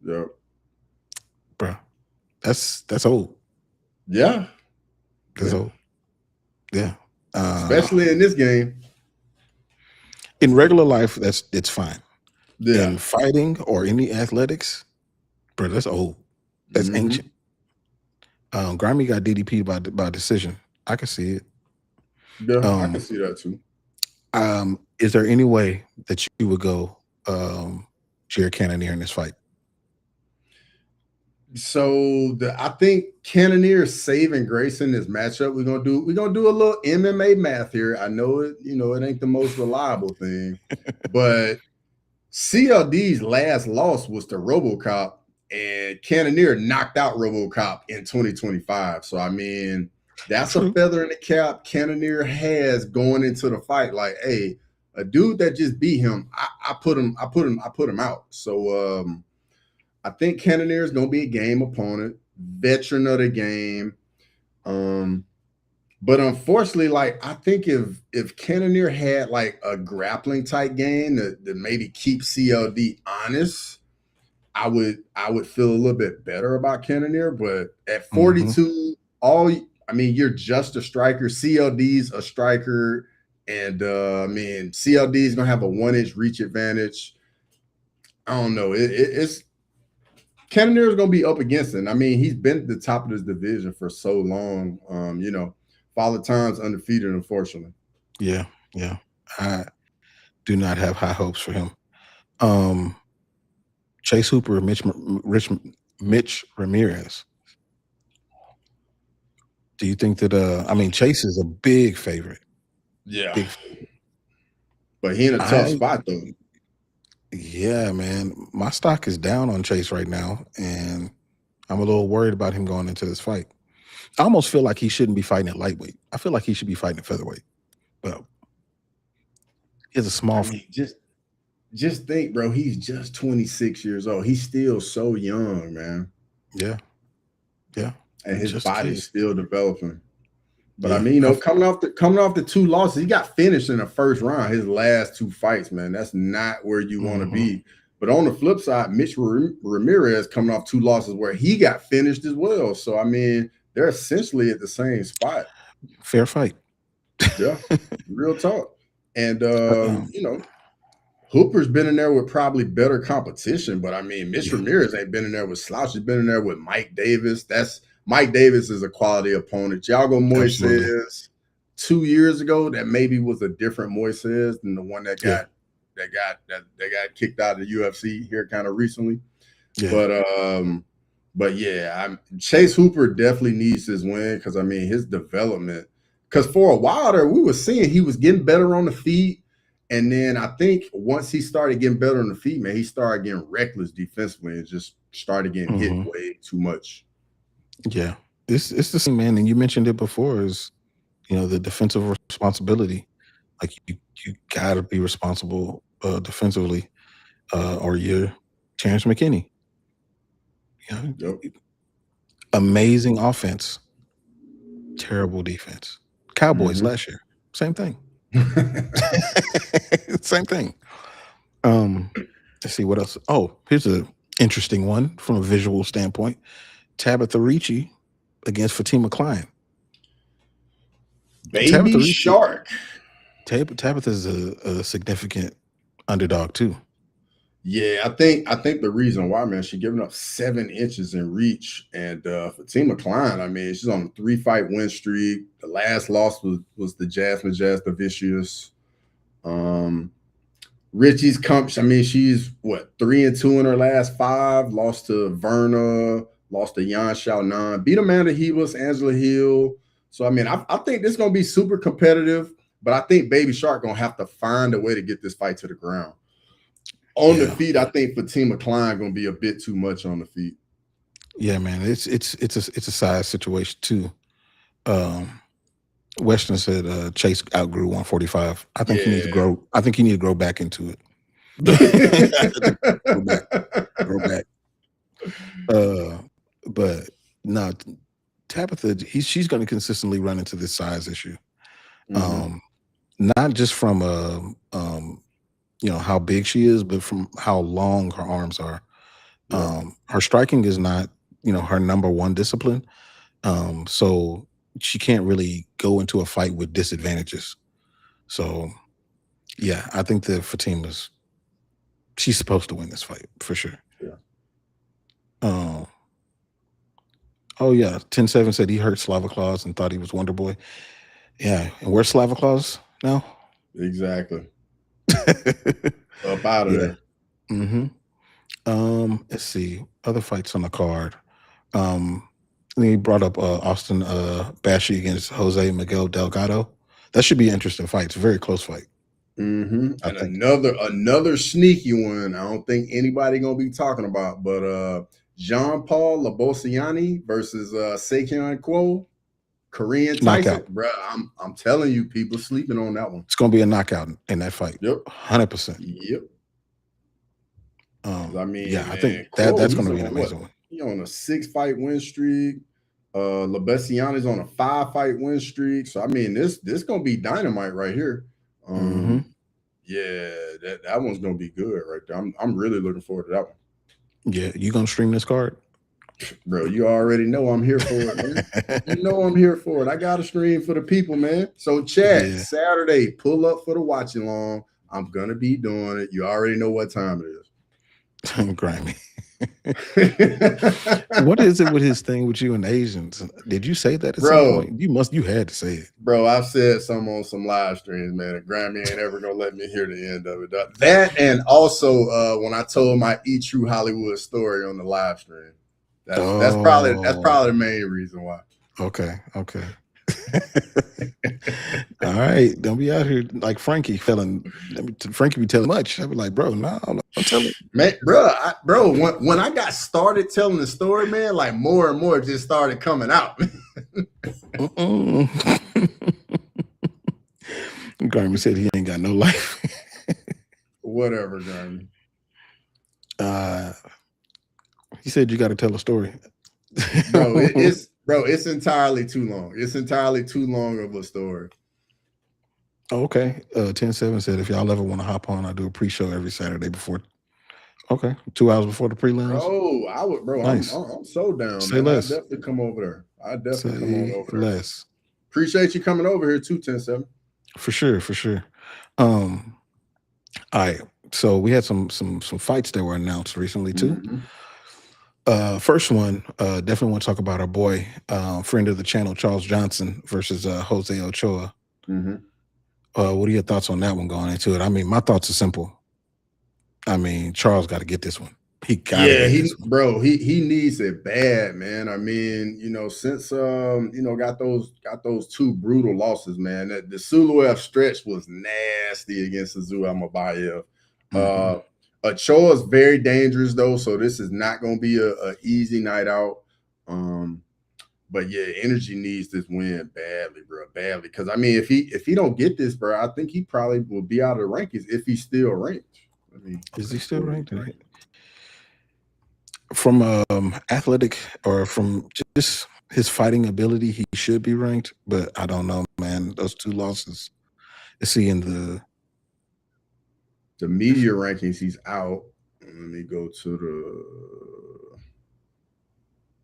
Yep. Bro, that's old. Yeah. That's old. Yeah. Especially in this game. In regular life, it's fine. Yeah. In fighting or any athletics, bro, that's old. That's ancient. Grimy got DDP'd by decision. I can see it. Yeah, I can see that too. Is there any way that you would go Jared Cannonier in this fight? So I think Cannonier saving grace in this matchup. We're gonna do a little MMA math here. I know it, it ain't the most reliable thing, but CLD's last loss was to RoboCop, and Cannonier knocked out RoboCop in 2025. So I mean, that's a feather in the cap Cannonier has going into the fight. Like, hey, a dude that just beat him, I put him out. So I think Cannonier is going to be a game opponent, veteran of the game. But unfortunately, like, I think if Cannonier had like a grappling type game that maybe keep CLD honest, I would feel a little bit better about Cannonier. But at 42, you're just a striker. CLD's a striker. And CLD is going to have a 1-inch reach advantage. I don't know. It's Cannonier is going to be up against it. I mean, he's been at the top of this division for so long. Father Time's undefeated, unfortunately. Yeah. I do not have high hopes for him. Chase Hooper, Mitch Ramirez. Do you think that Chase is a big favorite? Yeah. But he in a tough spot though. Yeah, man. My stock is down on Chase right now, and I'm a little worried about him going into this fight. I almost feel like he shouldn't be fighting at lightweight. I feel like he should be fighting at featherweight. But he's a small. Just think, bro. He's just 26 years old. He's still so young, man. Yeah. And his body's still developing. But coming off the 2 losses, he got finished in the first round. His last 2 fights, man, that's not where you want to be. But on the flip side, Mitch Ramirez coming off 2 losses where he got finished as well. So I mean, they're essentially at the same spot. Fair fight. Yeah, real talk. And Hooper's been in there with probably better competition, but I mean, Mitch Ramirez ain't been in there with slouch. He's been in there with Mike Davis. Mike Davis is a quality opponent. Thiago Moises 2 years ago, that maybe was a different Moises than the one that got kicked out of the UFC here kind of recently. Yeah. But Chase Hooper definitely needs his win because I mean his development. Because for a while there, we were seeing he was getting better on the feet. And then I think once he started getting better on the feet, man, he started getting reckless defensively and just started getting hit way too much. Yeah, it's the same, man. And you mentioned it before is, the defensive responsibility. Like you gotta be responsible defensively, or you're Terrence McKinney. Amazing offense, terrible defense. Cowboys last year, same thing. Same thing. Let's see what else. Oh, here's an interesting one from a visual standpoint. Tabitha Ricci against Fatima Klein. Baby Shark. Tabitha's a significant underdog too. Yeah, I think the reason why, man, she's giving up 7 inches in reach, and Fatima Klein, I mean, she's on a 3-fight win streak. The last loss was the Jasmine the Vicious. Richie's I mean, she's what, 3-2 in her last 5. Lost to Verna, lost to Yan Xiaonan, beat Amanda Hebus, Angela Hill. So I mean, I think this is gonna be super competitive, but I think Baby Shark gonna have to find a way to get this fight to the ground. On the feet, I think Fatima Klein gonna be a bit too much on the feet. Yeah, man, it's a size situation too. Weston said Chase outgrew 145. I think he needs to grow. I think he needs to grow back into it. grow back. But no, Tabitha, she's going to consistently run into this size issue. Not just from how big she is, but from how long her arms are. Her striking is not, her number one discipline. So she can't really go into a fight with disadvantages. So yeah, I think that she's supposed to win this fight for sure. Yeah. Oh yeah, 10-7 said he heard Slava Claus and thought he was Wonder Boy. Yeah, and where's Slava Claus now? Exactly. Up out of there. Let's see other fights on the card. He brought up Austin Bashi against Jose Miguel Delgado. That should be an interesting fight. It's a very close fight. And another sneaky one. I don't think anybody gonna be talking about, but Jean-Paul Labosiani versus Sekion Kwo, Korean Tyson. Bro, I'm telling you, people sleeping on that one. It's gonna be a knockout in that fight. Yep, 100%. Yep. I mean, yeah, man, I think that's gonna be an amazing one. He on a 6-fight win streak. Labesiani's on a 5-fight win streak. So I mean, this gonna be dynamite right here. Yeah, that one's gonna be good right there. I'm really looking forward to that one. Yeah, you gonna stream this card? Bro, you already know I'm here for it, man. You know I'm here for it. I got to stream for the people, man. So chat, Saturday, pull up for the watching long. I'm gonna be doing it. You already know what time it is. Grimy. What is it with his thing with you and Asians? Did you say that at some point? You had to say it. Bro, I've said some on some live streams, man. And Grimy ain't ever gonna let me hear the end of it. That and also when I told my E True Hollywood story on the live stream. That's probably the main reason why. Okay. All right, don't be out here like Frankie Frankie be telling much. I'd be like, bro, no, I'm telling, man, when I got started telling the story, man, like more and more just started coming out. Garmy said he ain't got no life. Whatever, Garmy. He said you got to tell a story. It's entirely too long. It's entirely too long of a story. Okay. 10-7 said if y'all ever want to hop on, I do a pre-show every Saturday before. Okay, 2 hours before the prelims. Oh, I would, bro. Nice. I'm so down. Say less. I definitely come over there. Come on over there. Less. Appreciate you coming over here too, 10-7. For sure. All right. So we had some fights that were announced recently too. First one, definitely want to talk about our boy, friend of the channel, Charles Johnson versus Jose Ochoa. What are your thoughts on that one going into it? I mean, my thoughts are simple. I mean, Charles got to get this one. He needs it bad, man. I mean, since got those 2 brutal losses, man. The Suluev stretch was nasty against Azul Amabayev. Ochoa is very dangerous though, so this is not going to be a easy night out. But yeah, InnerG needs this win badly, bro, badly. Because I mean, if he don't get this, bro, I think he probably will be out of the rankings if he's still ranked. I mean, is he still ranked? Right? From athletic or from just his fighting ability, he should be ranked. But I don't know, man. Those 2 losses. Is he in the media rankings? He's out. Let me go to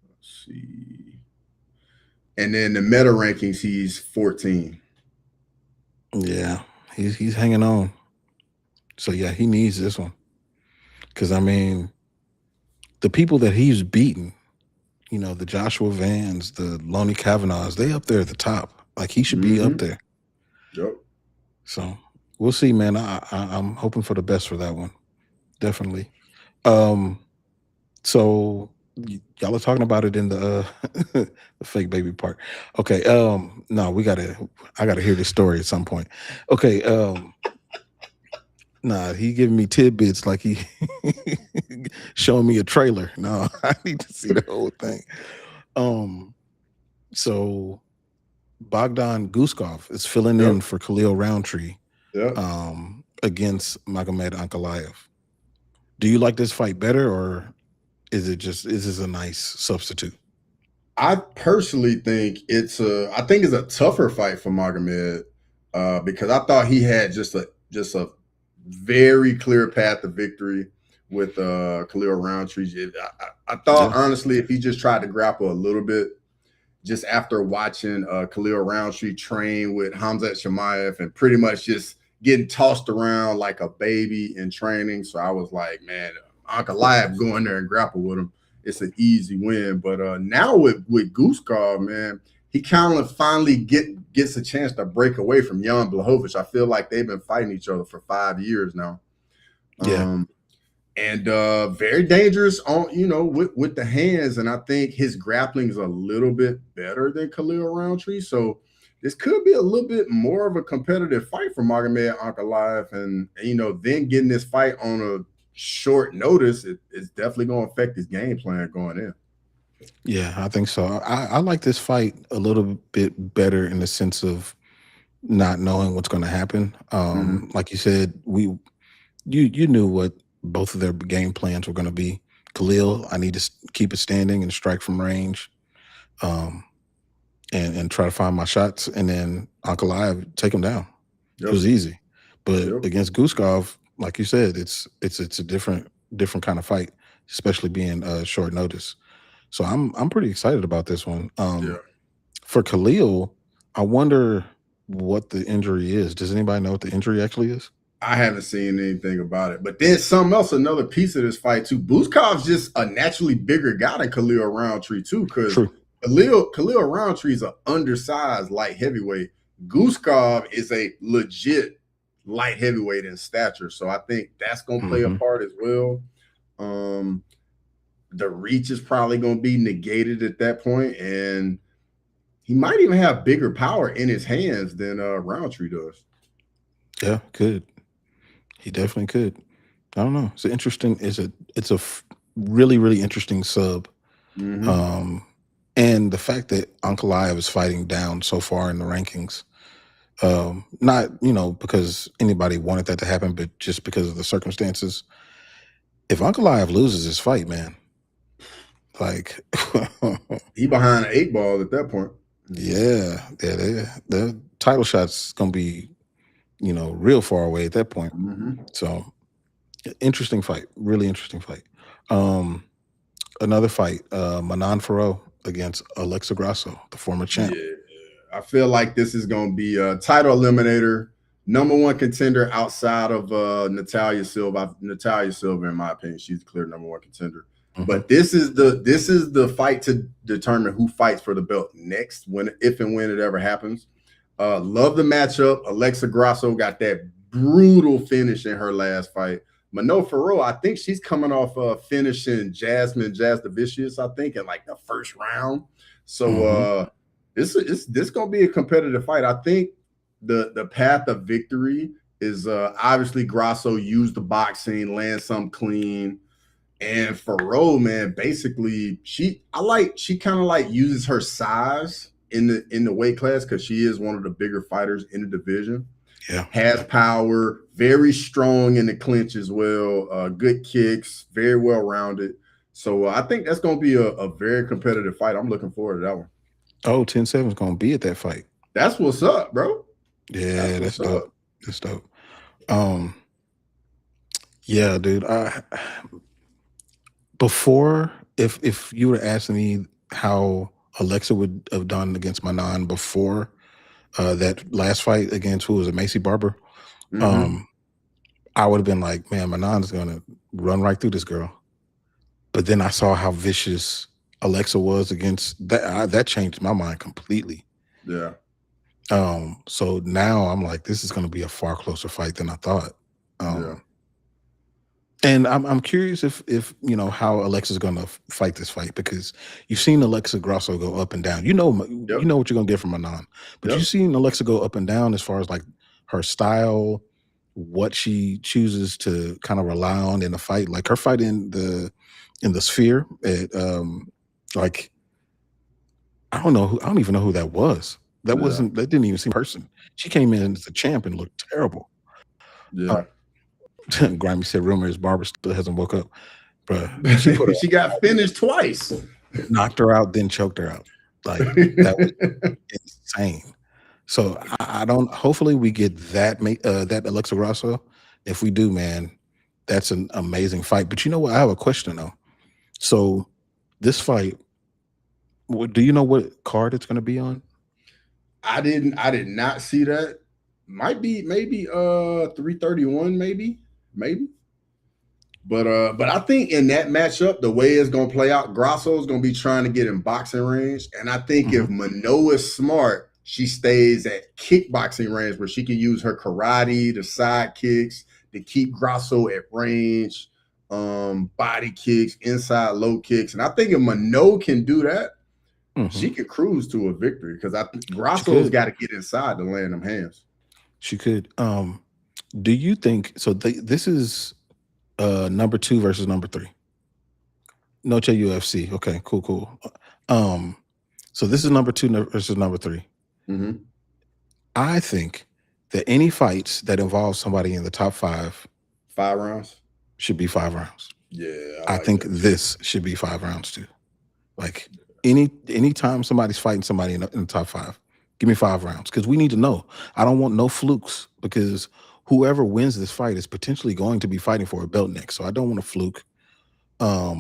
let's see. And then the meta rankings, he's 14. Yeah, he's hanging on. So yeah, he needs this one. Because I mean, the people that he's beaten, you know, the Joshua Vans, the Lonnie Kavanaughs, they up there at the top. Like he should be up there. Yep. So we'll see, man. I'm hoping for the best for that one. Definitely. So y'all are talking about it in the the fake baby part. Okay. No, I gotta hear this story at some point. Okay. Nah, he giving me tidbits like he showing me a trailer. No, I need to see the whole thing. So Bogdan Guskov is filling in for Khalil Roundtree against Magomed Ankalaev. Do you like this fight better, or is this a nice substitute? I personally think it's a tougher fight for Magomed because I thought he had just a very clear path to victory with Khalil Roundtree. I thought honestly, if he just tried to grapple a little bit, just after watching Khalil Roundtree train with Khamzat Chimaev and pretty much just getting tossed around like a baby in training. So I was like, man, Ankalaev go in there and grapple with him. It's an easy win. But now with Guskov, man, he kind of finally gets a chance to break away from Jan Blachowicz. I feel like they've been fighting each other for 5 years now. And very dangerous on, with the hands. And I think his grappling is a little bit better than Khalil Roundtree. So this could be a little bit more of a competitive fight for Magomed Ankalaev. And then getting this fight on a short notice, it's definitely going to affect his game plan going in. Yeah, I think so. I like this fight a little bit better in the sense of not knowing what's going to happen. Like you said, you knew what both of their game plans were going to be. Khalil, I need to keep it standing and strike from range, and try to find my shots. And then Ankalaev, take him down. It was easy, but against Guskov, like you said, it's a different kind of fight, especially being short notice. So I'm pretty excited about this one. For Khalil, I wonder what the injury is. Does anybody know what the injury actually is? I haven't seen anything about it. But then something else, another piece of this fight too. Guskov's just a naturally bigger guy than Khalil Roundtree too, because Khalil Roundtree is an undersized light heavyweight. Guskov is a legit light heavyweight in stature. So I think that's going to play a part as well. The reach is probably going to be negated at that point, and he might even have bigger power in his hands than Roundtree does. Yeah, could. He definitely could. I don't know. It's interesting. It's a really, really interesting sub. And the fact that Ankalaev is fighting down so far in the rankings, not because anybody wanted that to happen, but just because of the circumstances. If Ankalaev loses this fight, man, like he behind an 8 ball at that point. Yeah, the title shot's gonna be, real far away at that point. So, interesting fight, really interesting fight. Another fight, Manon Fiorot against Alexa Grasso, the former champ. Yeah, I feel like this is gonna be a title eliminator, #1 contender outside of Natalia Silva. Natalia Silva, in my opinion, she's the clear #1 contender. But this is the fight to determine who fights for the belt next, if and when it ever happens. Love the matchup. Alexa Grasso got that brutal finish in her last fight. Manon Fiorot, I think she's coming off finishing Jazz the Vicious, I think, in like the first round. So this gonna be a competitive fight. I think the path of victory is obviously Grasso used the boxing, land some clean. And Fiorot, man, basically she kind of like uses her size in the weight class because she is one of the bigger fighters in the division. Yeah, has power, very strong in the clinch as well. Good kicks, very well rounded. So I think that's going to be a very competitive fight. I'm looking forward to that one. Oh, 10-7 is going to be at that fight. That's what's up, bro. Yeah, that's dope. That's dope. Yeah, dude. Before, if you were asking me how Alexa would have done against Manon before that last fight against who was it, Macy Barber, I would have been like, man, Manon's gonna run right through this girl. But then I saw how vicious Alexa was against that. That changed my mind completely. Yeah. So now I'm like, this is going to be a far closer fight than I thought. Yeah. And I'm curious if you know how Alexa's going to fight this fight, because you've seen Alexa Grasso go up and down. You know what you're going to get from Manon, but you've seen Alexa go up and down as far as like her style, what she chooses to kind of rely on in a fight. Like her fight in the Sphere, like I don't even know who that was. That didn't even seem person. She came in as a champ and looked terrible. Yeah. Grimy said, rumor is Barbara still hasn't woke up. But she got finished twice. Knocked her out, then choked her out. Like that was insane. So I don't. Hopefully, we get that Alexa Grasso. If we do, man, that's an amazing fight. But you know what? I have a question though. So this fight, do you know what card it's going to be on? I did not see that. Might be maybe 331, maybe. But I think in that matchup, the way it's gonna play out, Grasso is gonna be trying to get in boxing range. And I think if Manon is smart, she stays at kickboxing range where she can use her karate, the side kicks to keep Grasso at range, body kicks, inside low kicks. And I think if Manon can do that, she could cruise to a victory, because I think Grasso's got to get inside to land them hands. She could. Do you think so? This is number 2 versus number 3. Noche UFC. Okay, cool. So this is number 2 versus number 3. I think that any fights that involve somebody in the top 5 rounds should be 5 rounds. Yeah, I think this should be 5 rounds too. Like anytime somebody's fighting somebody in the top 5, give me 5 rounds, because we need to know. I don't want no flukes, because whoever wins this fight is potentially going to be fighting for a belt next. So I don't want a fluke. I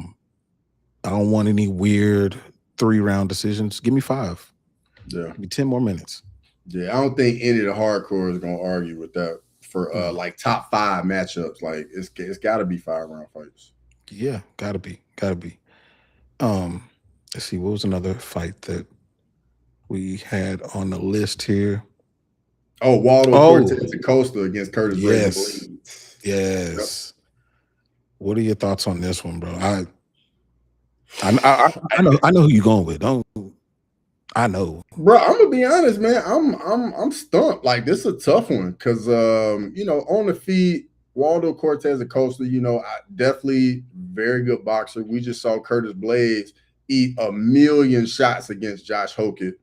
don't want any weird 3-round decisions. Give me 5. Yeah. Give me 10 more minutes. Yeah, I don't think any of the hardcore is gonna argue with that for like top 5 matchups. Like it's got to be 5-round fights. Yeah, gotta be. Let's see, what was another fight that we had on the list here? Oh, Waldo Acosta against Curtis Blaydes. Yes. Yep. What are your thoughts on this one, bro? I know who you're going with. I know, bro. I'm gonna be honest, man. I'm stumped. Like, this is a tough one, because on the feet, Waldo Acosta, definitely very good boxer. We just saw Curtis Blaydes eat a million shots against Josh Hokett.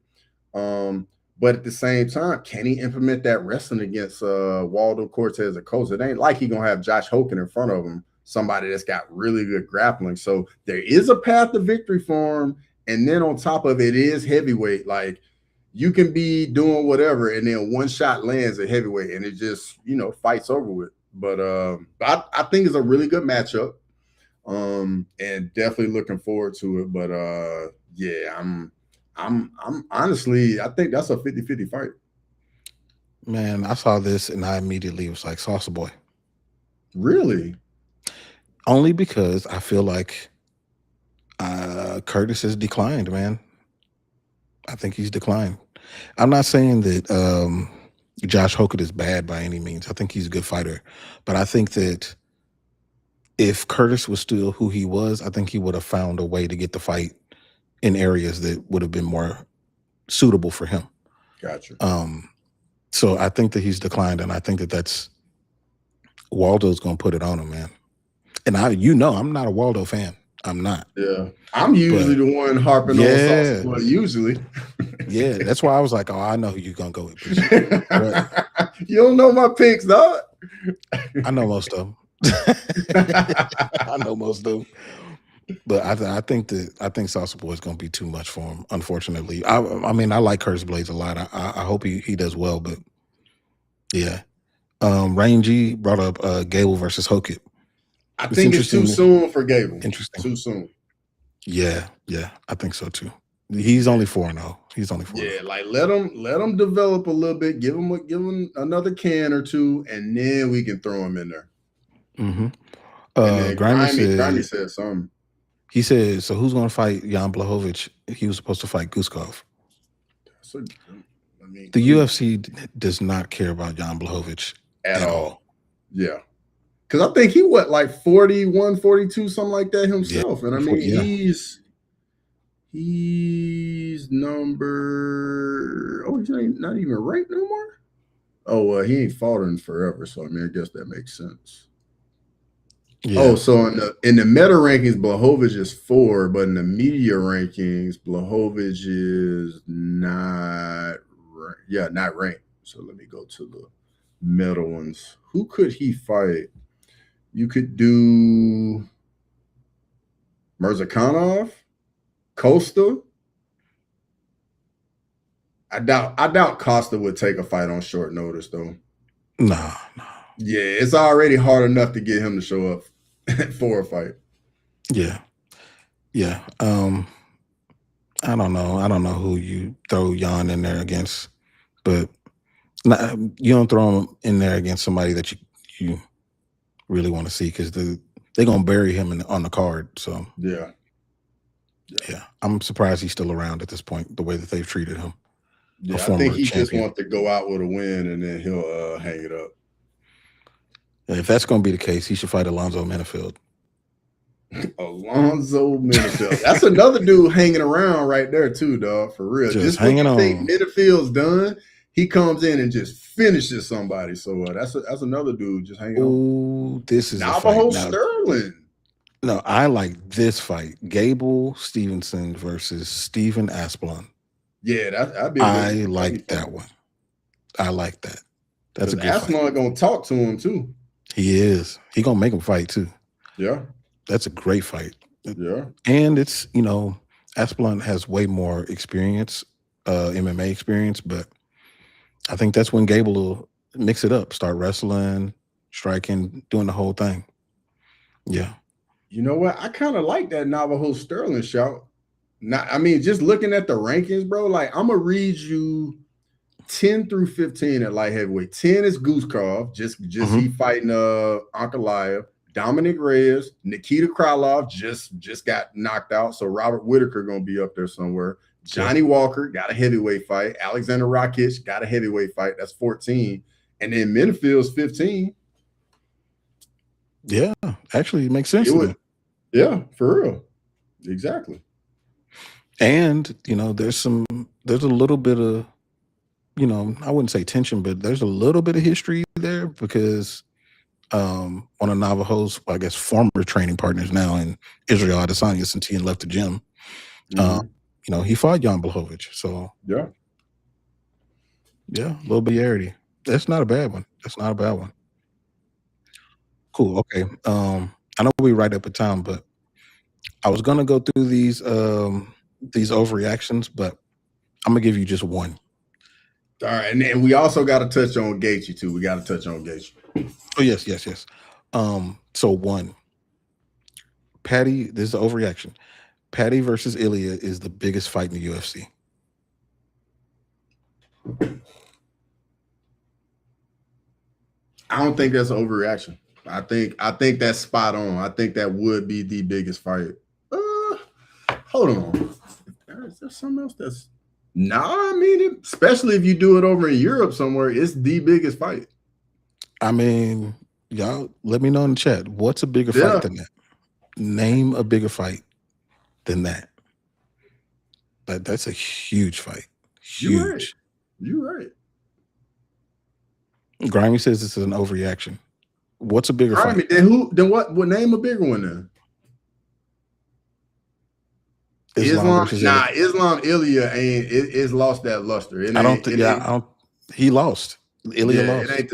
But at the same time, can he implement that wrestling against Waldo Acosta? It ain't like he gonna have Josh Hokett in front of him, somebody that's got really good grappling. So there is a path to victory for him. And then on top of it is heavyweight. Like, you can be doing whatever, and then one shot lands at heavyweight, and it just, fight's over with. But I think it's a really good matchup, and definitely looking forward to it. But yeah, I'm honestly, I think that's a 50-50 fight. Man, I saw this and I immediately was like, Salsa Boy. Really? Only because I feel like Curtis has declined, man. I think he's declined. I'm not saying that Josh Hokett is bad by any means. I think he's a good fighter. But I think that if Curtis was still who he was, I think he would have found a way to get the fight in areas that would have been more suitable for him. Gotcha. So I think that he's declined, and I think that that's Waldo's going to put it on him, man. And I'm not a Waldo fan. I'm not. Yeah. I'm usually the one harping on Salsa Boy, usually. Yeah, that's why I was like, oh, I know who you're going to go with. But you don't know my picks, dog. I know most of them. I know most of them. But I think Salsa Boy is going to be too much for him, unfortunately. I mean, I like Curtis Blaydes a lot. I hope he does well, but yeah. Rangy brought up Gable versus Hokett. I think it's too soon for Gable. Interesting. Too soon. Yeah, I think so too. He's only 4-0. He's only 4-0. Yeah, like let him develop a little bit. Give him another can or two, and then we can throw him in there. And then Grimy said something. He said, so who's going to fight Jan Blachowicz? He was supposed to fight Guskov. So, the UFC does not care about Jan Blachowicz at all. Yeah. Because I think he, like 41, 42, something like that himself. Yeah. And I mean, he's number, he's not even ranked no more? Oh, well, he ain't fought in forever. So, I mean, I guess that makes sense. Yeah. Oh, so in the meta rankings, Blachowicz is 4, but in the media rankings, Blachowicz is not ranked. So let me go to the meta ones. Who could he fight? You could do Mirzakhanov, Costa. I doubt Costa would take a fight on short notice, though. No. Yeah, it's already hard enough to get him to show up for a fight. Yeah. I don't know who you throw Jan in there against, but you don't throw him in there against somebody that you really want to see, because they're gonna bury him on the card. So yeah, I'm surprised he's still around at this point. The way that they've treated him. Yeah, I think he just wants to go out with a win and then he'll hang it up. If that's going to be the case, he should fight Alonzo Menifield. Alonzo Menifield. That's another dude hanging around right there too, dog. For real. Just hanging on. Think Menifield's done, he comes in and just finishes somebody. So that's another dude just hanging on. Oh, this is Navajo Sterling. No, I like this fight: Gable Stevenson versus Steven Asplund. Yeah, that'd be. I like that one. I like that. That's a good fight. Asplund gonna talk to him too. He is. He gonna make him fight too. Yeah, that's a great fight. Yeah, and it's Asplund has way more experience, MMA experience, but I think that's when Gable will mix it up, start wrestling, striking, doing the whole thing. Yeah. You know what? I kind of like that Navajo Sterling shout. Just looking at the rankings, bro, like I'm going to read you 10 through 15 at light heavyweight. 10 is Guskov, just he fighting Ankalaev. Dominic Reyes, Nikita Krylov just got knocked out, so Robert Whittaker going to be up there somewhere. Johnny Walker got a heavyweight fight. Alexander Rakic got a heavyweight fight. That's 14. And then Menifield's 15. Yeah, actually, it makes sense. Yeah, for real. Exactly. And, there's a little bit of, I wouldn't say tension, but there's a little bit of history there because one of Navajo's, I guess, former training partners now in Israel Adesanya, since he left the gym, he fought Jan Blachowicz. So, yeah, a little familiarity. That's not a bad one. Cool. Okay. I know we're right up at time, but I was going to go through these overreactions, but I'm going to give you just one. All right. And we also got to touch on Gaethje too. We got to touch on Gaethje. Oh, yes. So one, Paddy, this is an overreaction. Paddy versus Ilya is the biggest fight in the UFC. I don't think that's an overreaction. I think that's spot on. I think that would be the biggest fight. Hold on. Is there something else that's... especially if you do it over in Europe somewhere, it's the biggest fight. Y'all let me know in the chat. What's a bigger fight than that? Name a bigger fight than that. That's a huge fight. Huge. You're right. Grimy says this is an overreaction. What's a bigger fight? Then what name a bigger one then? Islam Ilya it's lost that luster. He lost. Ilya lost. It ain't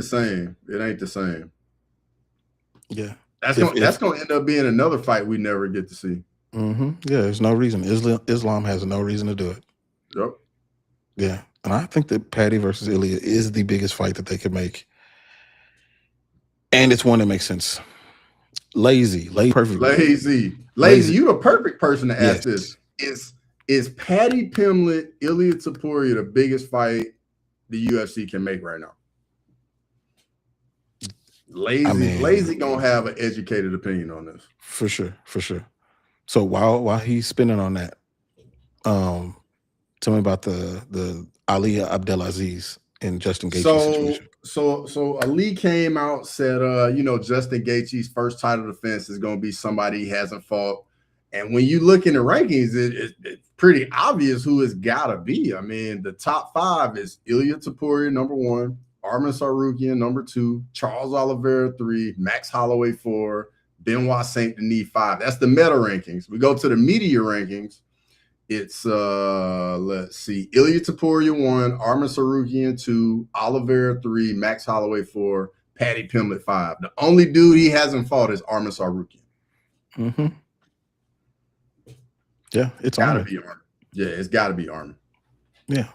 the same. Yeah. That's gonna end up being another fight we never get to see. Yeah, there's no reason. Islam has no reason to do it. Yep. Yeah. And I think that Paddy versus Ilya is the biggest fight that they could make. And it's one that makes sense. Lazy, perfect. Lazy. You the perfect person to ask this. Is Paddy Pimblett, Ilya Topuria the biggest fight the UFC can make right now? Lazy gonna have an educated opinion on this for sure. So while he's spinning on that, tell me about the Ali Abdelaziz and Justin Gaethje situation. So Ali came out, said, Justin Gaethje's first title defense is going to be somebody he hasn't fought. And when you look in the rankings, it's pretty obvious who it's got to be. I mean, the top 5 is Ilia Topuria, number 1, Arman Tsarukyan, number 2, Charles Oliveira, 3, Max Holloway, 4, Benoît Saint Denis, 5. That's the meta rankings. We go to the media rankings. It's let's see, Ilia Topuria 1, Arman Tsarukyan 2, Oliveira 3, Max Holloway 4, Paddy Pimblett 5. The only dude he hasn't fought is Arman Tsarukyan. Mm-hmm. Yeah, it's gotta be Arman. Yeah, it's gotta be Arman. Yeah.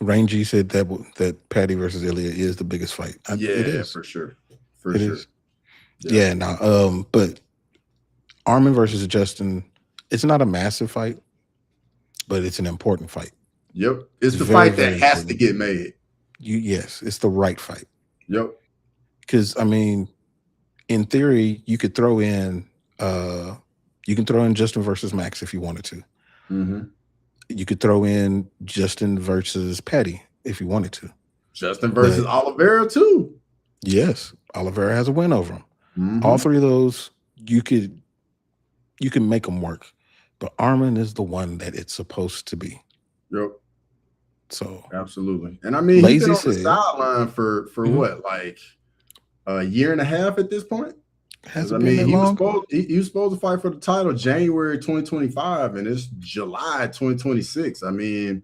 Rangy said that Paddy versus Ilia is the biggest fight. It is for sure. It is. Yeah. Now, but Arman versus Justin. It's not a massive fight, but it's an important fight. Yep. It's the fight that has to get made. Yes, it's the right fight. Yep. Because, I mean, in theory, you could throw in Justin versus Max if you wanted to. Mm-hmm. You could throw in Justin versus Paddy if you wanted to. Justin versus Oliveira too. Yes. Oliveira has a win over him. Mm-hmm. All 3 of those, you can make them work. But Arman is the one that it's supposed to be. Yep. So absolutely. And I mean, he's been on the sideline for what, like a year and a half at this point? I mean, he was supposed to fight for the title January 2025, and it's July 2026. I mean,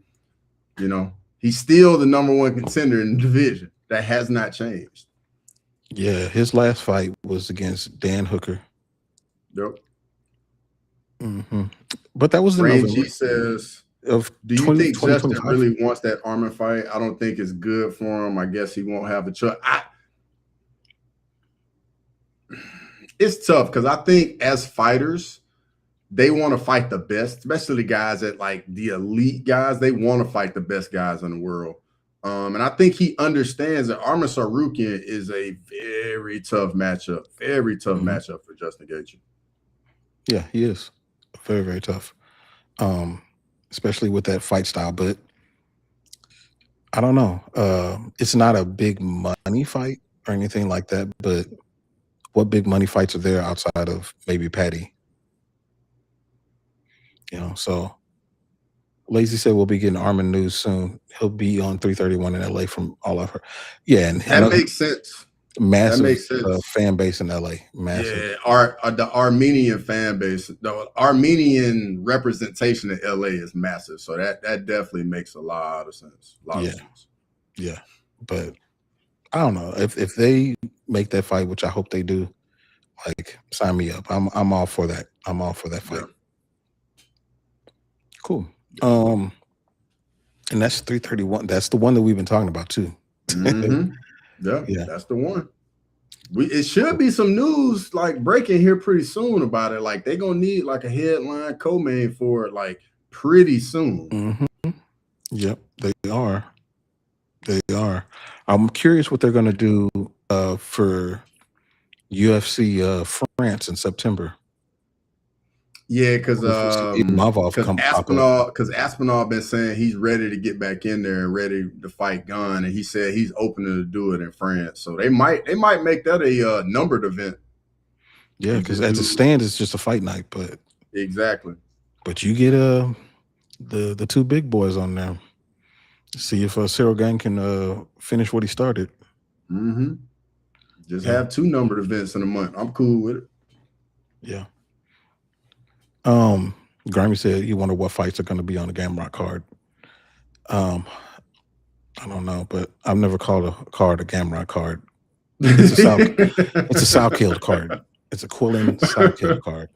he's still the number 1 contender in the division. That has not changed. Yeah, his last fight was against Dan Hooker. Yep. Mm-hmm. But that was the Rangy says, do you think Justin really wants that Arman fight? I don't think it's good for him. I guess he won't have a choice. It's tough because I think as fighters, they want to fight the best, especially guys at like the elite guys. They want to fight the best guys in the world. And I think he understands that Arman Tsarukyan is a very tough matchup. Very tough matchup for Justin Gaethje. Yeah, he is. Very, very tough. Especially with that fight style. But I don't know. It's not a big money fight or anything like that. But what big money fights are there outside of maybe Paddy? So Lazy said we'll be getting Arman news soon. He'll be on 331 in LA from all I've heard. Yeah, and that makes sense. Massive fan base in LA. Massive. Yeah, the Armenian fan base, the Armenian representation in LA is massive. So that definitely makes a lot of sense. A lot of sense. Yeah. But I don't know. If they make that fight, which I hope they do, like sign me up. I'm all for that. I'm all for that fight. Yeah. Cool. And that's 331. That's the one that we've been talking about too. Mm-hmm. Yeah, that's the one. It should be some news like breaking here pretty soon about it. Like they're gonna need like a headline co-main for it like pretty soon. Mm-hmm. Yep, they are. They are. I'm curious what they're gonna do for UFC France in September. Yeah, because Aspinall been saying he's ready to get back in there and ready to fight Gunn, and he said he's open to do it in France. So they might make that a numbered event. Yeah, because as it stands, it's just a fight night. But exactly. But you get the 2 big boys on there. See if Cyril Gang can finish what he started. Mm-hmm. Just have 2 numbered events in a month. I'm cool with it. Yeah. Grimy said you wonder what fights are going to be on the Gamrot card. I don't know, but I've never called a card a Gamrot card. It's a Southkill card. It's a Quillen Southkill card.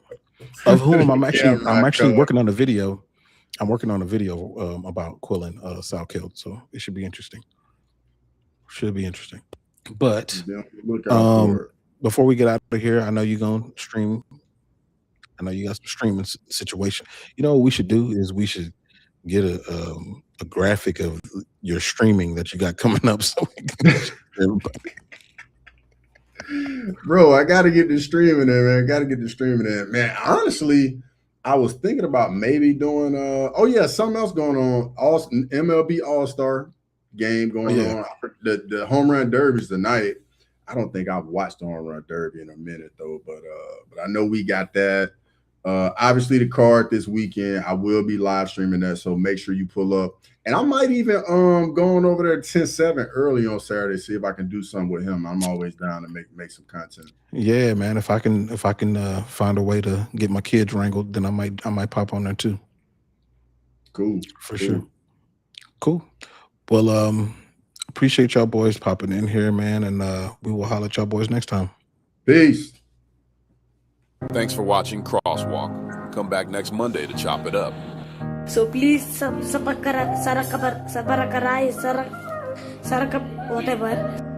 Of whom I'm actually working on a video. I'm working on a video about Quillen Southkill, so it should be interesting. But before we get out of here, I know you're gonna stream. I know you got some streaming situation. You know what we should do is we should get a graphic of your streaming that you got coming up so we can everybody. Bro, I gotta get the streaming in, man. Gotta get the streaming in. Man, honestly, I was thinking about maybe doing oh yeah, something else going on. MLB All-Star game going on. The home run derby's tonight. I don't think I've watched the home run derby in a minute though, but I know we got that. Obviously the card this weekend. I will be live streaming that, so make sure you pull up. And I might even going over there 10-7 early on Saturday, see if I can do something with him. I'm always down to make some content. Yeah, man. If I can find a way to get my kids wrangled, then I might pop on there too. Cool. For sure. Cool. Well, appreciate y'all boys popping in here, man, and we will holler at y'all boys next time. Peace. Thanks for watching Crosswalk. Come back next Monday to chop it up. So please, whatever.